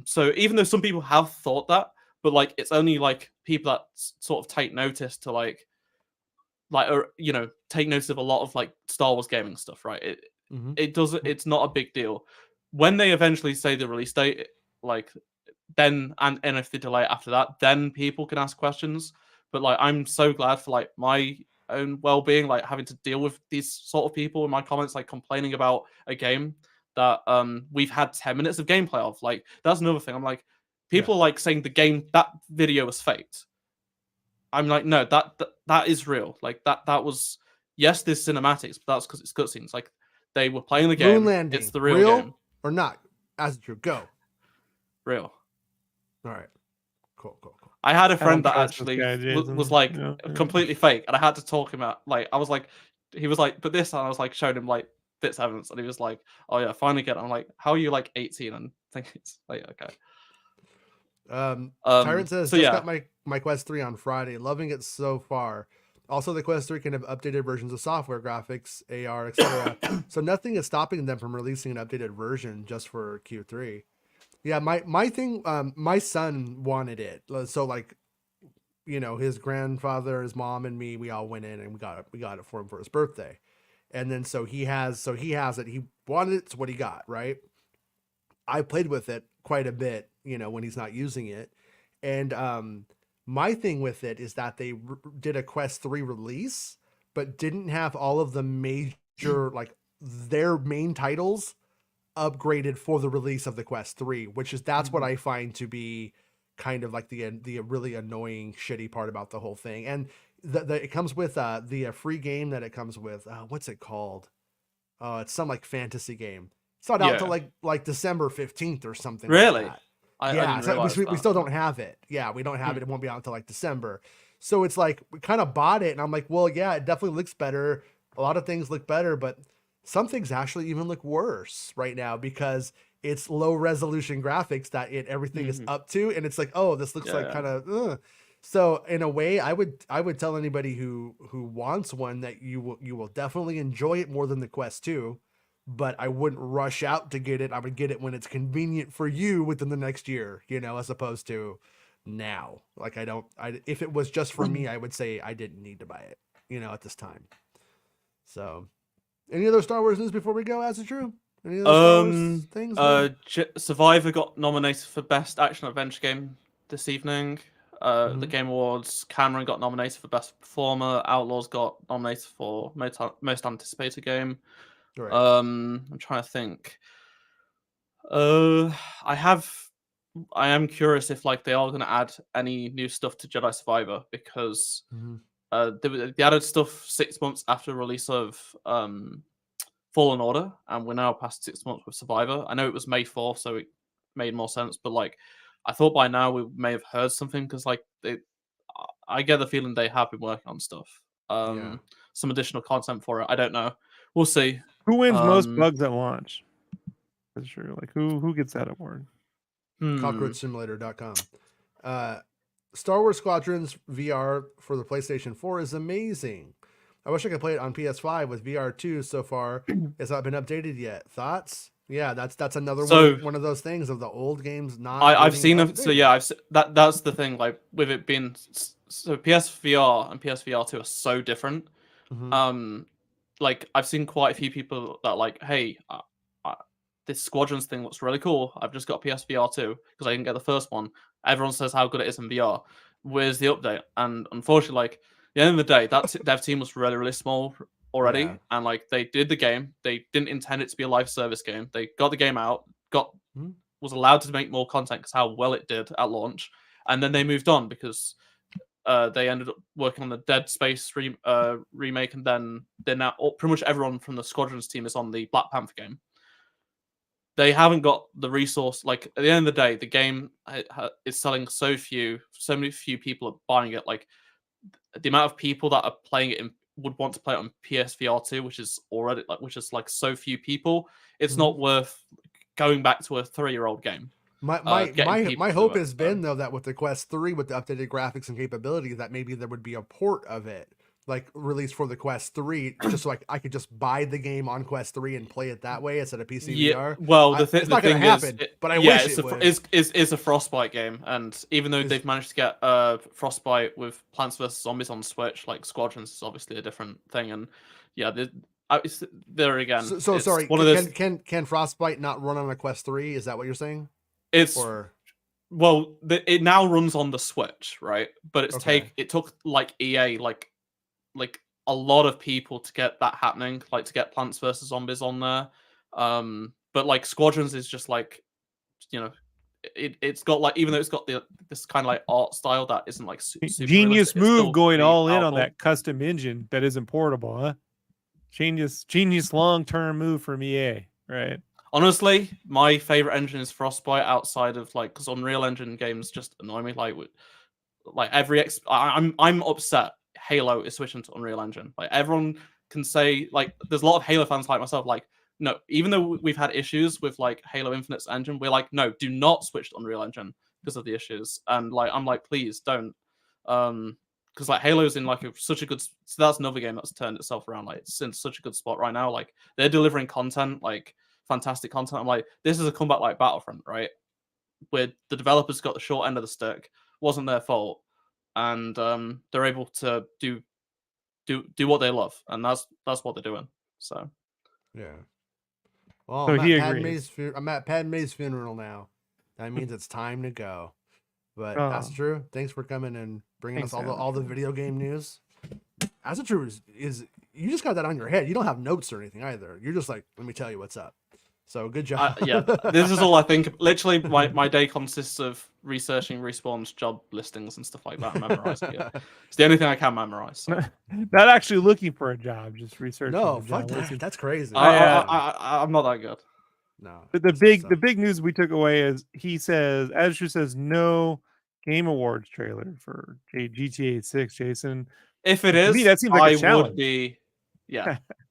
So even though some people have thought that, but like it's only like people that sort of take notice to like or you know, take notice of a lot of like Star Wars gaming stuff, right? It doesn't. It's not a big deal when they eventually say the release date. Like then and if they delay it after that, then people can ask questions. But like I'm so glad for like my own well-being, like having to deal with these sort of people in my comments, like complaining about a game that we've had 10 minutes of gameplay of. Like that's another thing. I'm like, people are like saying that video was faked. I'm like, no, that is real. Like that was, yes, there's cinematics, but that's because it's cutscenes. Like they were playing the game. Moon landing. It's the real game. Or not? As true. Go. Real. All right. Cool. I had a friend that actually was like completely fake, and I had to talk him out. Like I was like, he was like, but this, and I was like showing him like bits of evidence, and he was like, oh yeah, finally get it. I'm like, how are you like 18 and think it's like okay. Tyrant says, so just got my Quest 3 on Friday. Loving it so far. Also, the Quest 3 can have updated versions of software, graphics, AR, etc. So nothing is stopping them from releasing an updated version just for Q3. Yeah, my thing, my son wanted it. So like, you know, his grandfather, his mom, and me, we all went in and we got it for him for his birthday. And then so he has it. He wanted it. It's what he got, right? I played with it quite a bit, you know, when he's not using it. And my thing with it is that they did a Quest 3 release, but didn't have all of the major, like their main titles upgraded for the release of the Quest 3, which is that's what I find to be kind of like the really annoying, shitty part about the whole thing. And it comes with the free game that it comes with. What's it called? It's some like fantasy game. It's not out till like December 15th or something. Really? Like that. I so we still don't have it. Yeah, we don't have it. It won't be out until like December. So it's like we kind of bought it, and I'm like, well, yeah, it definitely looks better. A lot of things look better, but some things actually even look worse right now because it's low resolution graphics that everything is up to, and it's like, oh, this looks like kind of. So in a way, I would tell anybody who wants one that you will definitely enjoy it more than the Quest 2. But I wouldn't rush out to get it. I would get it when it's convenient for you within the next year, you know, as opposed to now. Like if it was just for me, I would say I didn't need to buy it, you know, at this time. So any other Star Wars news before we go, as is true? Any other Star Wars things? Survivor got nominated for Best Action Adventure Game this evening. The Game Awards, Cameron got nominated for Best Performer. Outlaws got nominated for Most Anticipated Game. Right. I'm trying to think. I am curious if like they are going to add any new stuff to Jedi Survivor because they added stuff 6 months after the release of Fallen Order, and we're now past 6 months with Survivor. I know it was May 4th, so it made more sense, but like I thought by now we may have heard something because like I get the feeling they have been working on stuff. Some additional content for it. I don't know. We'll see. Who wins most bugs at launch? That's true. Like who gets that award? CockroachSimulator.com. Star Wars Squadrons VR for the PlayStation 4 is amazing. I wish I could play it on PS5 with VR 2 so far. It's not been updated yet. Thoughts? Yeah, that's another one of those things of the old games not. I've seen them. So yeah, that's the thing. Like with it being so PSVR and PSVR 2 are so different. Like I've seen quite a few people that like, hey, this Squadrons thing looks really cool. I've just got PSVR 2 because I didn't get the first one. Everyone says how good it is in VR. Where's the update? And unfortunately, like at the end of the day, that dev team was really, really small. already, Yeah. and like they did the game. They didn't intend it to be a live service game. They got the game out, was allowed to make more content because how well it did at launch, and then they moved on because they ended up working on the Dead Space remake, and then they're now pretty much everyone from the Squadrons team is on the Black Panther game. They haven't got the resource. Like at the end of the day, the game is selling so many few people are buying it. Like the amount of people that are playing it would want to play it on PSVR 2, which is so few people. It's not worth going back to a 3-year-old game. My hope has been though that with the Quest 3 with the updated graphics and capabilities that maybe there would be a port of it like released for the Quest 3 just so I could just buy the game on Quest 3 and play it that way instead of PC VR. Well, it's not going to happen, but I wish it would. It's a Frostbite game, and even though they've managed to get Frostbite with Plants vs Zombies on Switch, like Squadrons is obviously a different thing, and it's there again. So sorry, one of those... can Frostbite not run on a Quest 3? Is that what you're saying? Well, it now runs on the Switch, right? But it took like EA like a lot of people to get that happening, like to get Plants vs Zombies on there. But like Squadrons is just like, it's got like, even though it's got this kind of like art style that isn't like super genius move going all in powerful. On that custom engine that isn't portable, huh? Genius long-term move from EA, right? Honestly, my favorite engine is Frostbite outside of like, because Unreal Engine games just annoy me. I'm upset Halo is switching to Unreal Engine. Like everyone can say, like there's a lot of Halo fans like myself, like, no, even though we've had issues with like Halo Infinite's engine, we're like, no, do not switch to Unreal Engine because of the issues. And like I'm like, please don't. Because like Halo's in like such a good, so that's another game that's turned itself around. Like it's in such a good spot right now. Like they're delivering content, like fantastic content. I'm like, this is a comeback like Battlefront, right? Where the developers got the short end of the stick, wasn't their fault, and they're able to do what they love, and that's what they're doing. So yeah. Well, so I'm at Padme's funeral now. That means it's time to go. But Astro, thanks for coming and bringing us all the video game news. Astro is you just got that on your head. You don't have notes or anything either. You're just like, let me tell you what's up. So good job. This is all I think. Literally, my day consists of researching Respawn's job listings and stuff like that and memorizing it. It's the only thing I can memorize. So. Not actually looking for a job, just researching. No, fuck that. That's crazy. I'm not that good. No. But the big news we took away is Astro says no Game Awards trailer for GTA 6. Jason, if it is, to me, that seems like a challenge. Would be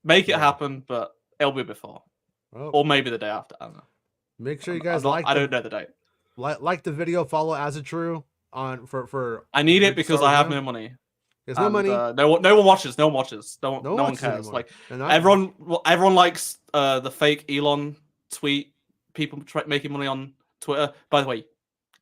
make it happen, but it'll be before. Or maybe the day after. I don't know. Make sure you guys I don't know the date. Like the video, follow Azatru on for. I need it because I have no money. There's no money. No one watches. No one watches. No one cares. Like everyone likes the fake Elon tweet. People making money on Twitter. By the way,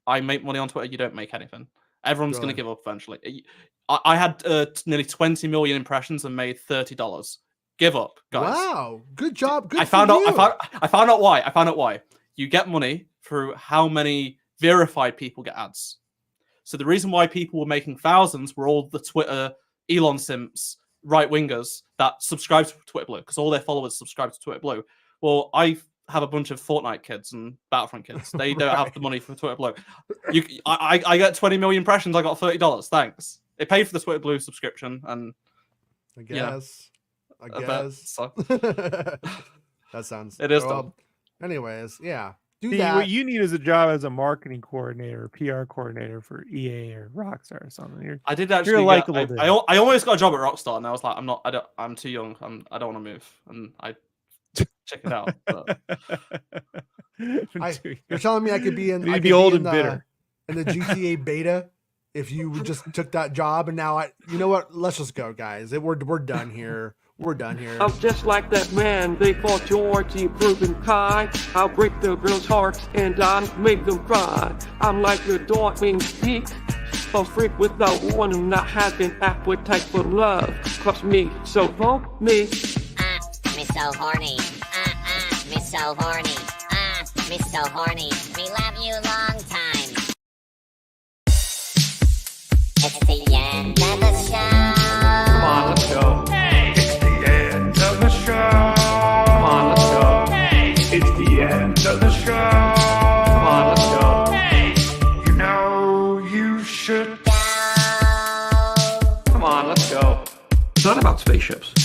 I make money on Twitter. You don't make anything. Everyone's going to give up eventually. I had nearly 20 million impressions and made $30. Give up, guys. Wow, good job. Good. I found out why. You get money through how many verified people get ads. So the reason why people were making thousands were all the Twitter Elon simps, right wingers that subscribe to Twitter Blue because all their followers subscribe to Twitter Blue. Well, I have a bunch of Fortnite kids and Battlefront kids. They don't have the money for Twitter Blue. I get 20 million impressions. I got $30. Thanks. It paid for the Twitter Blue subscription, and I guess. So. That sounds. It is dumb. Anyways, yeah. What you need is a job as a marketing coordinator, PR coordinator for EA or Rockstar or something. I did actually. I almost got a job at Rockstar, and I was like, I'm too young. I don't want to move, and I check it out. But... you're telling me I could be in? You'd be old and bitter in the GTA beta if you just took that job, and now you know what? Let's just go, guys. We're done here. We're done here. I'm just like that man they call Georgie Proven Kai. I'll break the girls' hearts and I'll make them cry. I'm like the dog named Pete. A freak without warning, not having appetite for love. Cause me, so vote me. Me so horny. Me so horny. Me so horny. Me love you long time. It's the end of the show. Come on, let's go. It's the end spaceships.